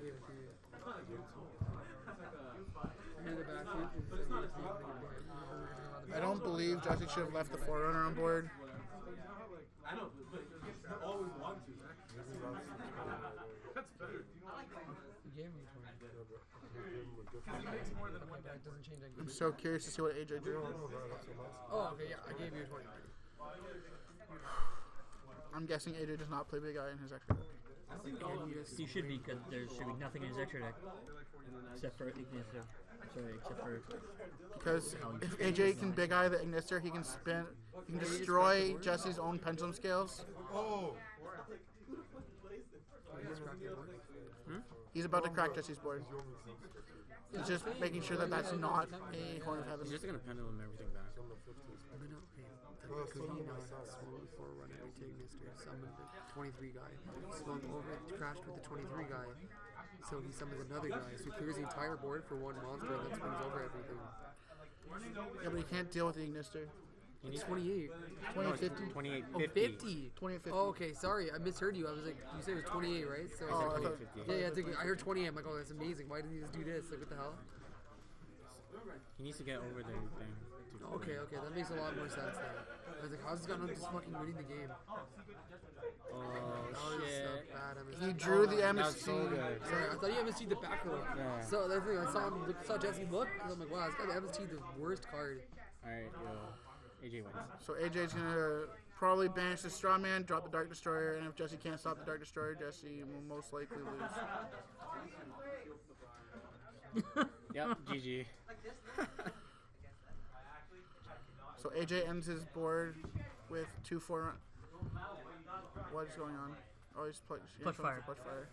I don't believe Jesse should have left the Forerunner on board. I know, but you always want to. That's better. You gave me 20. That doesn't change anything. I'm so curious to see what AJ drew. Oh, okay, yeah, I gave you 20. I'm guessing AJ does not play big guy in his extra deck. He should be, because there should be nothing in his extra deck. Except for Ignister. Sorry, except for... Because if AJ can big eye the Ignister, he can spin, he can destroy Jesse's own pendulum scales. Oh! He's about to crack Jesse's board. He's just making sure that that's not a Horn of Heaven. He's just gonna pendulum everything back. Because he knows slowly forward and take Ignister, summon the 23 guy, swung over, crashed with the 23 guy, so he summons another guy, so he clears the entire board for one monster and then swings over everything. Yeah, but he can't deal with the Ignister. It's 28. 2850. 2850. Oh, 50. 2850. Oh, okay, sorry, I misheard you. I was like, you said it was 28, right? So Oh, I thought, I heard 28. I'm like, oh, that's amazing. Why didn't he just do this? Like, what the hell? He needs to get over the thing. Okay, that makes a lot more sense now. I was like, how's this guy not just fucking winning the game? Oh, shit. So bad. he drew the That was MST. so good. Sorry, I thought he MST'd the back row. Yeah. So that's the thing. I saw Jesse look, and I'm like, wow, this guy MST'd the worst card. Alright, yo. AJ wins. So AJ's gonna probably banish the Strawman, drop the Dark Destroyer, and if Jesse can't stop the Dark Destroyer, Jesse will most likely lose. Yep, GG. So AJ ends his board with 2-4. What is going on? Oh, he's playing Plush Fire. Plush Fire.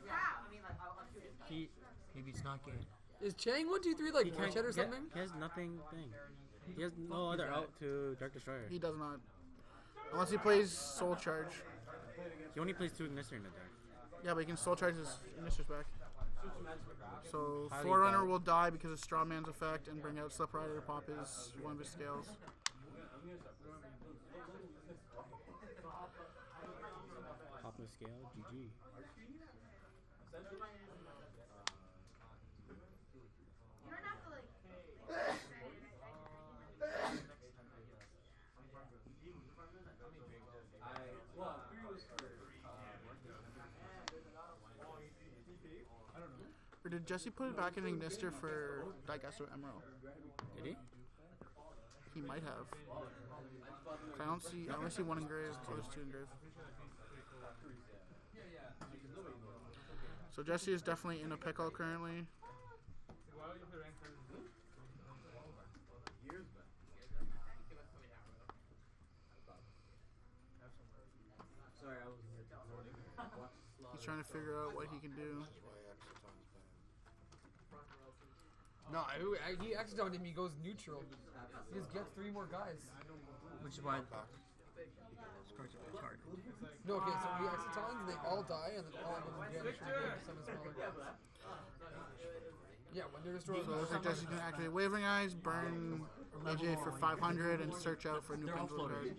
Maybe it's not good. Is Chang 1, 2, 3 like one shot or something? He has nothing thing. He has no other out to Dark Destroyer. He does not. Unless he plays Soul Charge. He only plays 2 Ignister in the deck. Yeah, but he can Soul Charge his Ignister's back. So How do you Forerunner die? will die because of Strawman's effect and bring out Slip Rider to pop his one of his scales. Pop the scale, GG. Or did Jesse put it back in Ignister for Digasto Emerald? Did he? He might have. I only see one engraved, so there's 2 engraved. So Jesse is definitely in a pickle currently. He's trying to figure out what he can do. No, he accidentally him. He goes neutral. He just gets 3 more guys. Which is why this card's a retard. No, okay, so he exit tons, they all die, and then all of them get something smaller. Yeah, when they're destroyed. So it looks like Jesse's going to activate Wavering Eyes, burn AJ for 500, and search out for a new Pendulum card.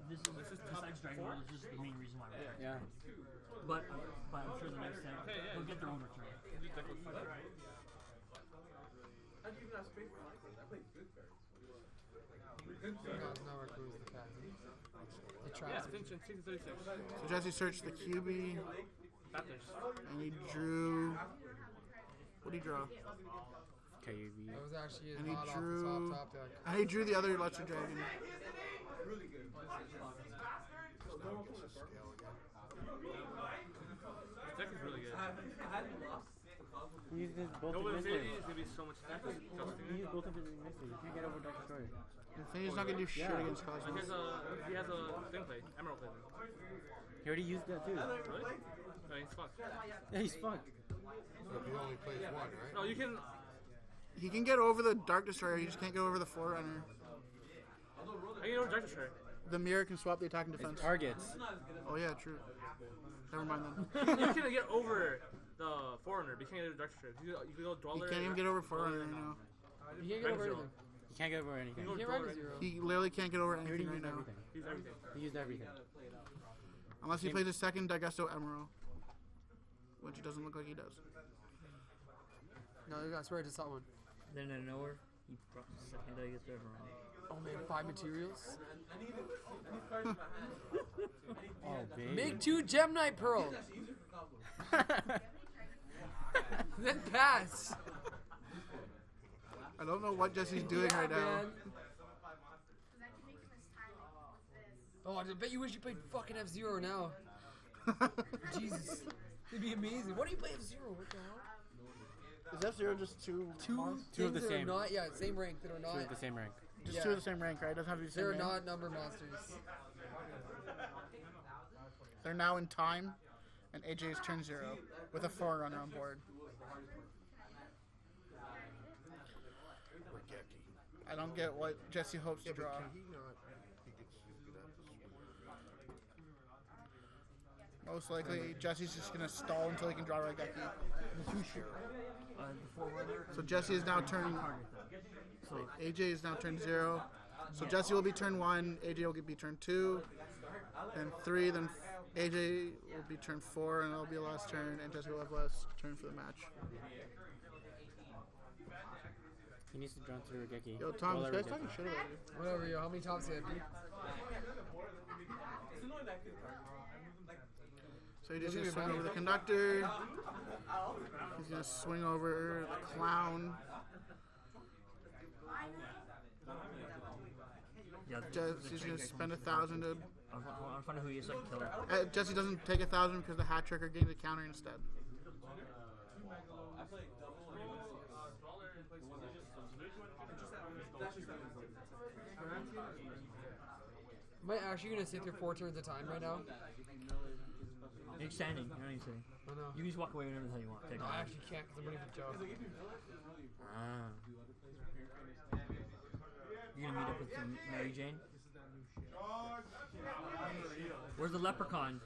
This is besides Dragon Ball, this is the main reason why we're there. Yeah. But I'm sure the next time they'll get their own return. So Jesse searched the QB, and he drew. What did he draw? KUB. That was actually his And he hot drew. off the top deck. And he drew the other Lesser Dragon. This deck is really good. He used both No, of but his it's mysteries. going to be so much faster. He used both of his mysteries. You can't get over Dark Destroyer. The thing is, not going to do shit against He Cosmos. has a thing play, Emerald play. He already used that too. Really? No, he's fucked. Yeah, he's fucked. But he only plays one, right? No, you can. He can get over the Dark Destroyer, he just can't get over the Forerunner. I can over Dark Destroyer. The mirror can swap the attack and defense. It's targets. Oh yeah, true. Never mind then. You can get over the Forerunner, but you can't get over Dark Destroyer. You can go He Dweller. can't even get over Forerunner right now. You can't get over anything. He can't get over anything. You You can can't go run to Dweller. 0. He literally can't get over He already anything right used now. everything. Use everything. He used everything. Unless he plays a second Daigusto Emerald. Which it doesn't look like he does. No, you got swear to someone. Then out of nowhere, he brought the second day gets everyone. Oh man, 5 materials. Oh, baby. Make 2 Gemini Pearl. Then pass. I don't know what Jesse's doing right now. Man. Oh, I bet you wish you played fucking F-Zero now. Jesus. It'd be amazing. What do you play F-Zero? What the hell? Is F-Zero just two Two of the things that same. are not, yeah, same rank that are not. Two of the same rank. Just Yeah. two of the same rank, right? Doesn't have to be the same They're rank. not number monsters. They're now in time, and AJ is turn 0 with a Forerunner on board. I don't get what Jesse hopes to draw. Can he not? He gets gonna have to swing. Most likely, Jesse's just gonna stall until he can draw Raigeki. So Jesse is now turn. So AJ is now turn 0. So Jesse will be turn 1. AJ will be turn 2. Then 3. Then AJ will be turn 4, and it'll be the last turn, and Jesse will have last turn for the match. He needs to draw through Raigeki. Yo, Tom, this Roll guy's Raigeki. talking shit about you. Whatever, yo. How many tops did you? So he's just gonna swing over the conductor. He's gonna swing over the clown. Yeah, Jesse's gonna spend 1,000 to. I'm finding who he is so I can kill him. Jesse doesn't take 1,000 because the hat tricker gains a counter instead. Am I actually gonna sit through 4 turns of time right now? You're standing. You don't need to. I know. You can just walk away whenever the hell you want. Take No, it. I actually can't because I'm waiting for Joe. Ah. You're gonna meet up with Mary Jane. Where's the leprechaun?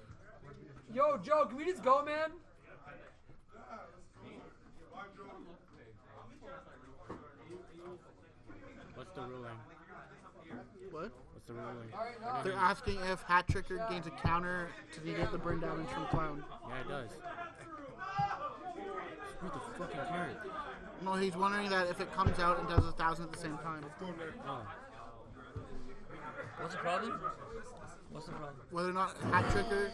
Yo, Joe, can we just go, man? What's the ruling? What? What's the ruling? They're asking if hat tricker gains a counter to negate the burn damage from clown. Yeah, it does. Read the fucking card. No, he's wondering that if it comes out and does 1,000 at the same time. Oh. What's the problem? What's the problem? Whether or not hat tricker,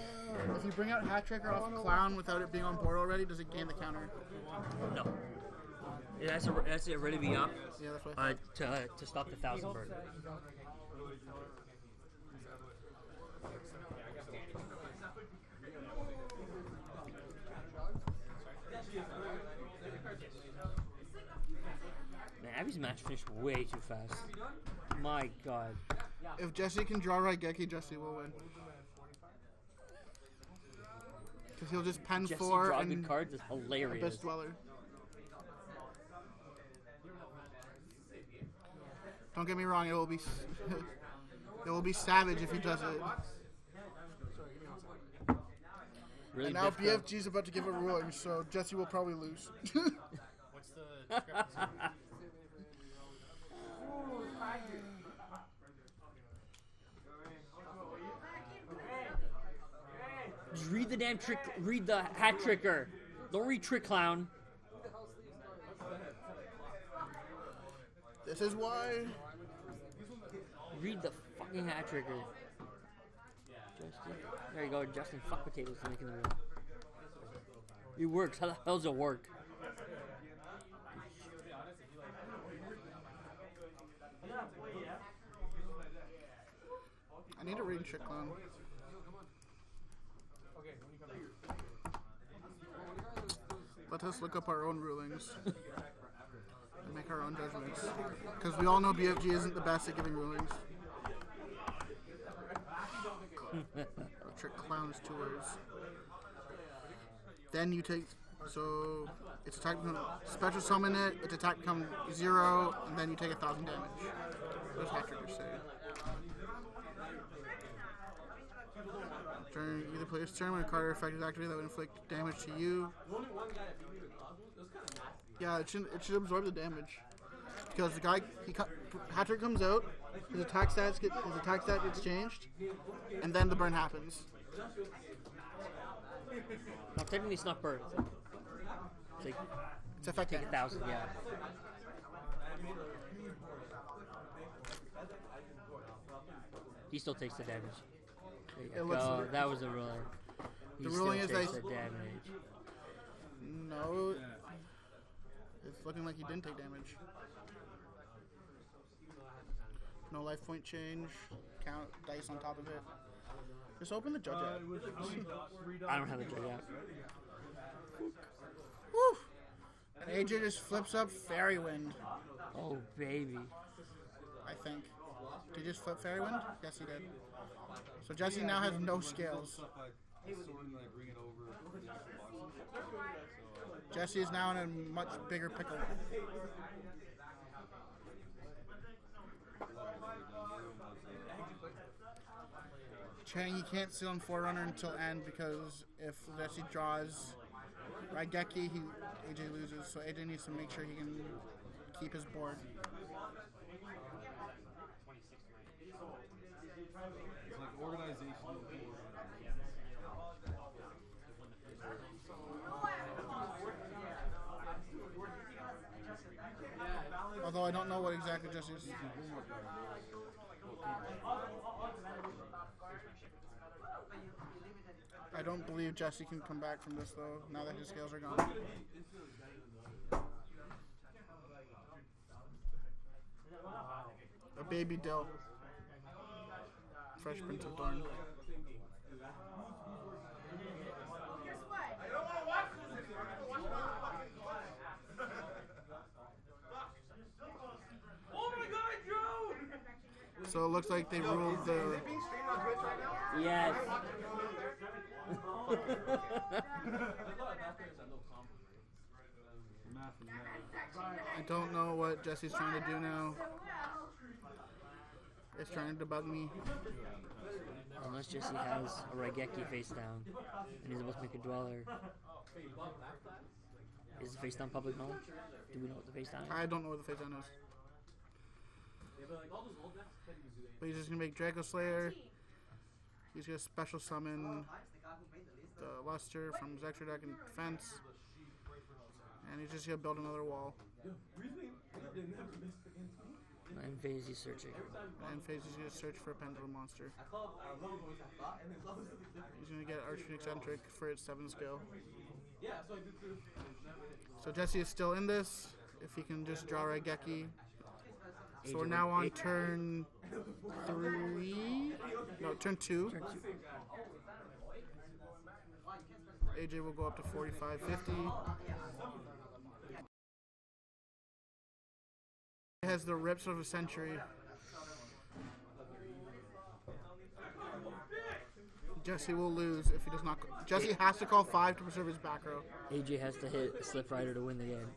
if you bring out hat tricker off clown without it being on board already, does it gain the counter? No. It has to already be up Yeah, that's what I thought. to stop the 1,000 burn. Man, Abby's match finished way too fast. my god. If Jesse can draw Raigeki, Jesse will win. Because he'll just pen Jesse 4 drawing and cards is hilarious. Abyss Dweller. Don't get me wrong, it will be it will be savage if he does it. Really And now difficult. BFG is about to give a ruling, so Jesse will probably lose. What's the discrepancy? Just read the damn trick. Read the hat tricker. Don't read trick clown. This is why. Read the fucking hat tricker. Justin. There you go, Justin. Fuck potatoes to making the rule. It works. How the hell does it work? I need a reading trick clown. Let us look up our own rulings and make our own judgments. Because we all know BFG isn't the best at giving rulings. Trick clown's tours. Then you take, so its attack becomes, special summon it, its attack becomes 0, and then you take 1,000 damage. What does hat tricker say? During either player's turn, when a card or effect is activated that would inflict damage to you. Yeah, it should absorb the damage. Because the guy, hat trick comes out, his attack stat gets changed, and then the burn happens. No, technically it's not burn. It's like, It's effective. take 1,000, yeah. He still takes the damage. There you go. That was the ruler. He The still ruling is takes they- the damage. No, it's looking like he didn't take damage. No life point change. Count dice on top of it. Just open the judge app. I don't have the judge out. Woo! And AJ just flips up Fairy Wind, Oh, baby. I think. Did he just flip Fairy Wind? Yes, he did. So Jesse now has no scales. Jesse is now in a much bigger pickle. Chang, he can't sit on Forerunner until end because if Jesse draws Raigeki, AJ loses. So AJ needs to make sure he can keep his board. It's like organization. Although I don't know what exactly Jesse's. I don't believe Jesse can come back from this though, now that his scales are gone. A baby dill. Fresh Prince of Thorn. So it looks like they ruled the. Yes. I don't know what Jesse's trying to do now. It's trying to debug me. Unless Jesse has a Raigeki face down and he's supposed to make a dweller. Is the face down public knowledge? Do we know what the face down is? I don't know what the face down is. But he's just gonna make Draco Slayer. He's gonna special summon the Luster from his extra deck in defense. And he's just gonna build another wall. And phase he's searching. And phase he's gonna search for a pendulum monster. He's gonna get Archfiend Eccentric for its 7 skill. So Jesse is still in this. If he can just draw Raigeki. So we're now on turn 3. No, turn 2. AJ will go up to 45-50. He has the Rips of a Century. Jesse will lose if he does not. Jesse has to call 5 to preserve his back row. AJ has to hit a Slip Rider to win the game.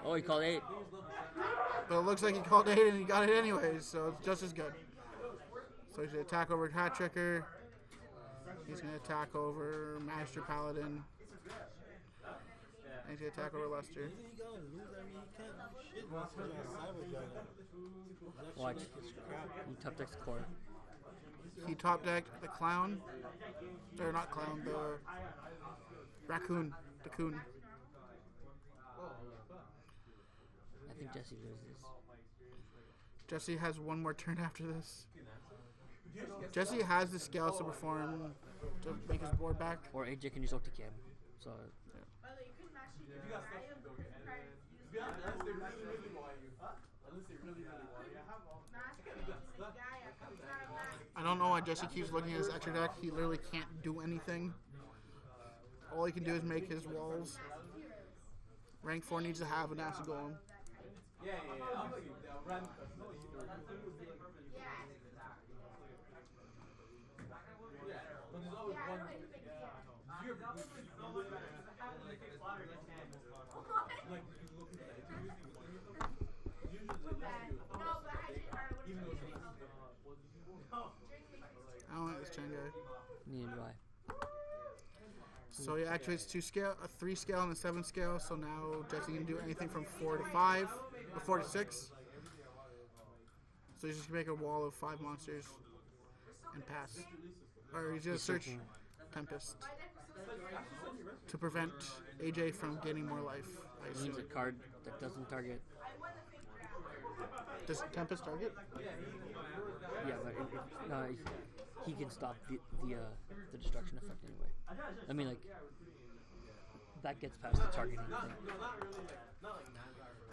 Oh, he called 8. But it looks like he called 8 and he got it anyways, so it's just as good. So he's going to attack over Hat Tricker. He's going to attack over Master Paladin. And he's going to attack over Lester. Watch. He top decks core. He top decked the Clown. Or not Clown, the Raccoon. The Coon. I think Jesse loses. Jesse has one more turn after this. Jesse has the scales to perform to make his board back. Or AJ can use Octocam. So, I don't know why Jesse keeps looking at his extra deck. He literally can't do anything. All he can do is make his walls. Rank 4 needs to have an acid golem. I don't like this chain guy. neither do I. So he activates 2 scale, a 3 scale, and a 7 scale. So now Jesse can do anything from 4 to 5, or 4 to 6. So he's just gonna make a wall of 5 monsters and pass. Or he's gonna search Tempest to prevent AJ from getting more life. I He assume. needs a card that doesn't target. Does Tempest target? Yeah, but no, he can stop the destruction effect anyway. I mean, like, that gets past the targeting thing.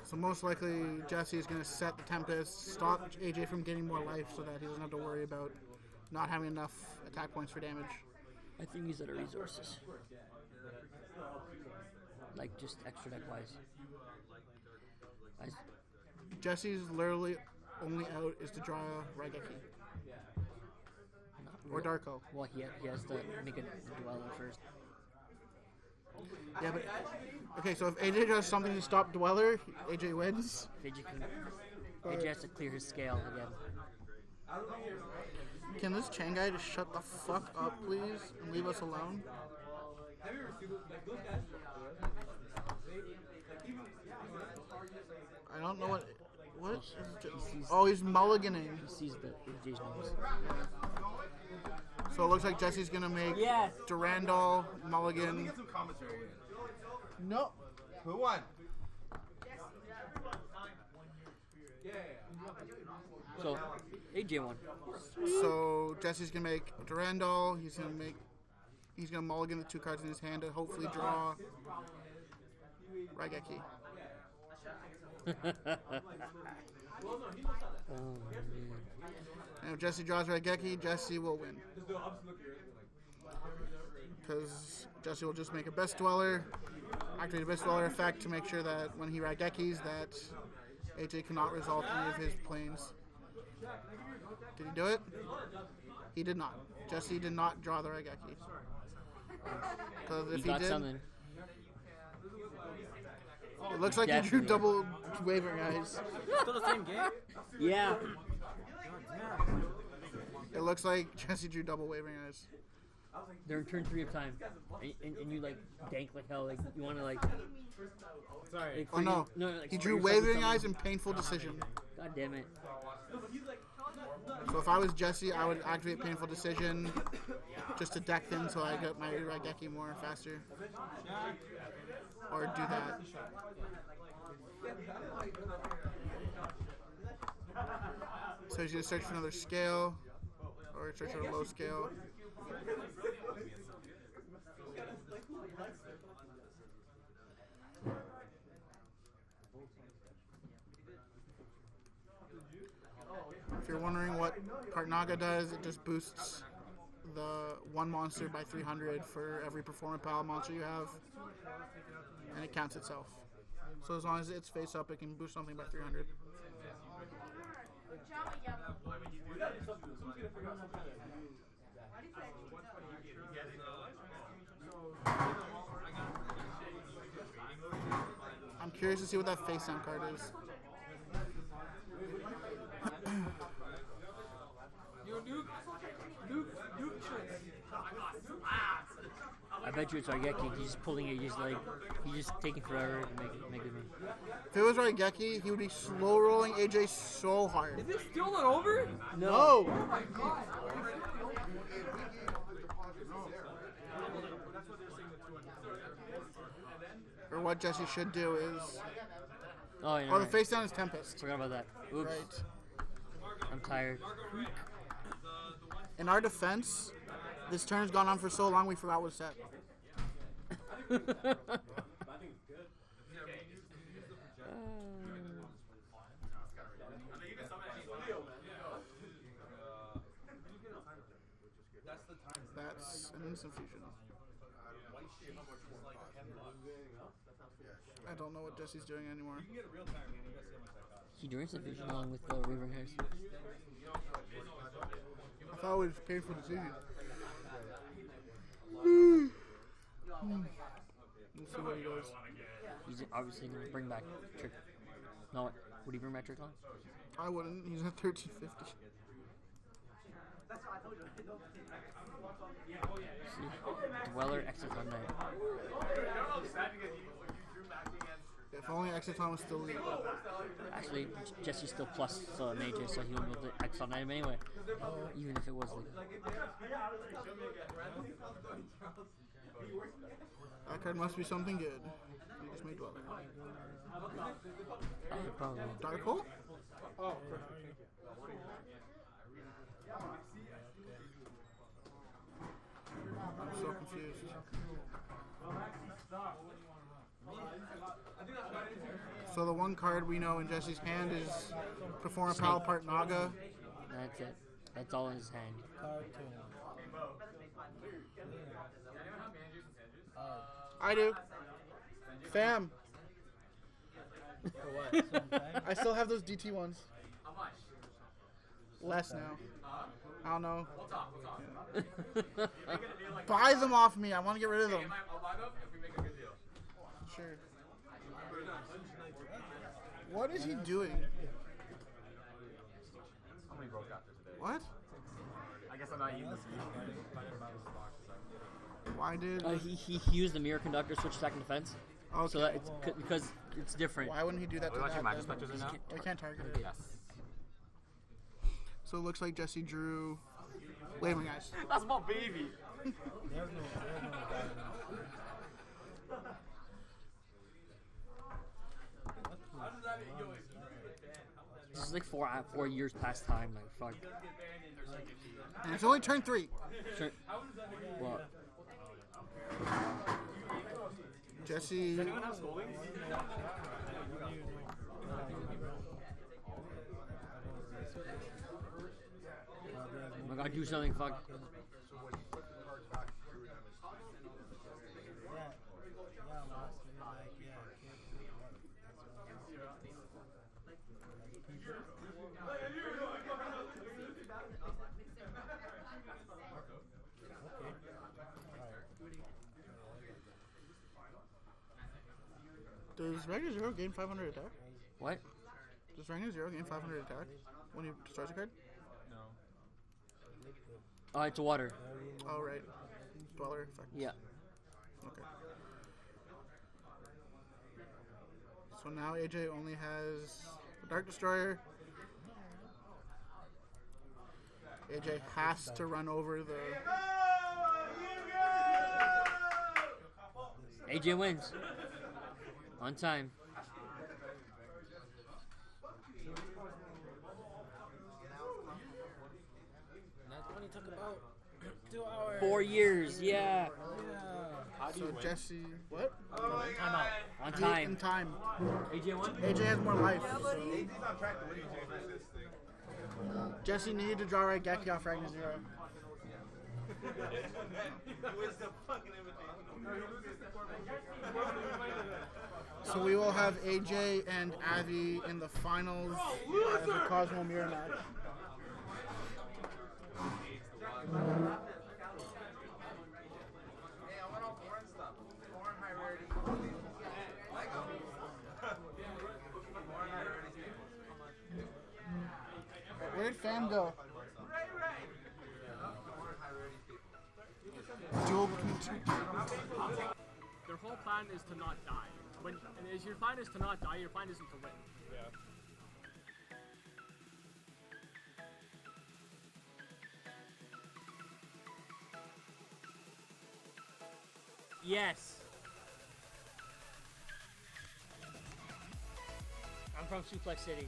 So most likely Jesse is going to set the Tempest, stop AJ from getting more life so that he doesn't have to worry about not having enough attack points for damage. I think he's out of resources. Like, just extra deck wise. Jesse's literally only out is to draw Raigeki. Or Darko. Well, he has to make a Dweller first. Yeah, but... Okay, so if AJ does something to stop Dweller, AJ wins. AJ has to clear his scale again. Can this chain guy just shut the fuck up, please, and leave us alone? I don't know what is oh, he's mulliganing. He sees the AJ's names. So it looks like Jesse's gonna make Durandal, Mulligan. No. Who won? So, AJ won. So Jesse's gonna make Durandal. He's gonna mulligan the 2 cards in his hand to hopefully draw Raigeki. And if Jesse draws Raigeki, Jesse will win. Because Jesse will just make a Best Dweller, activate a Best Dweller effect to make sure that when he Raigekis that AJ cannot resolve any of his planes. Did he do it? He did not. Jesse did not draw the Raigeki. Because if he did, something. It looks like he drew double Wavering Eyes. Still the same game? Yeah. It looks like Jesse drew double Wavering Eyes. They're in turn 3 of time. And you, like, dank like hell. Like, you want to, like... Sorry. Like, Oh no, like, he spray drew yourself with Wavering Eyes something. and Painful Decision. God damn it. So if I was Jesse, I would activate Painful Decision just to deck them so I get my Raigeki more faster. Or do that. So he's going to search for another scale, or search for a low scale. If you're wondering what Kartnaga does, it just boosts the 1 monster by 300 for every Performance Pal monster you have, and it counts itself. So as long as it's face up, it can boost something by 300. I'm curious to see what that face down card is. Yo, nuke tricks. I bet you it's Argeki. He's just pulling it. He's just taking forever to make it move. If it was Raigeki, he would be slow rolling AJ so hard. Is it still not over? No. Oh my god. Or what Jesse should do is... Oh, yeah. Oh, the face down is Tempest. Forgot about that. Oops. Right. I'm tired. In our defense, this turn has gone on for so long we forgot what was set. That's an instant fusion. I don't know what Jesse's doing anymore. He drinks the fusion along with Reaver Hairs. I thought it was painful decision. Let's see what he does. He's obviously going to bring back Trick. No, would he bring back Trick on? I wouldn't. He's at 1350. See, Dweller exits on night. If only Exiton was still legal. Actually, Jesse's still plus an AJ, so he would be able to X on item anyway. Even if it was legal. That card must be something good. He just made Dweller. Probably. Dark Hole? Oh, perfect. I'm so confused. So the one card we know in Jesse's hand is Perform a Pal Part Naga. That's it. That's all in his hand. I do. Fam. I still have those DT ones. Less now. I don't know. Buy them off me. I want to get rid of them. I'll buy them if we make a good deal. Sure. What is he doing? How many broke after today? What? I guess I'm not eating this week. Why did... He used the mirror conductor, switch attack and defense. Okay. So that it's because it's different. Why wouldn't he do that to What about your that? magic specters right now? We can't target it. Yes. So it looks like Jesse drew... Wait a minute, guys. That's my baby. This is like 4 years past time. Like fuck. And it's only turn 3. Sure. What? Jesse... Does anyone have scoldings? Oh my god, do something, fuck. Does Ragnar Zero gain 500 attack? What? Does Ragnar Zero gain 500 attack when he destroys a card? No. Oh, it's water. Oh, right. Dweller effect. Yeah. Okay. So now AJ only has the Dark Destroyer. AJ has to run over the... AJ wins. On time. That's when he took about 2 hours. 4 years, yeah. So Jesse... What? Time out. On In time. time. AJ won? AJ has more life. So AJ's on track to win this thing. Jesse needed to draw Raigeki off Ragnar Zero. Who is the fucking invitation? So we will have AJ and Avi in the finals of the Cosmo Mirror match. Hey, I want all foreign stuff. Foreign high rarity. Lego. Foreign high rarity. Where'd Fam go? Foreign high rarity people. Duel between two. Their whole plan is to not die. When your plan is to not die, your plan isn't to win. Yeah. Yes. I'm from Suplex City.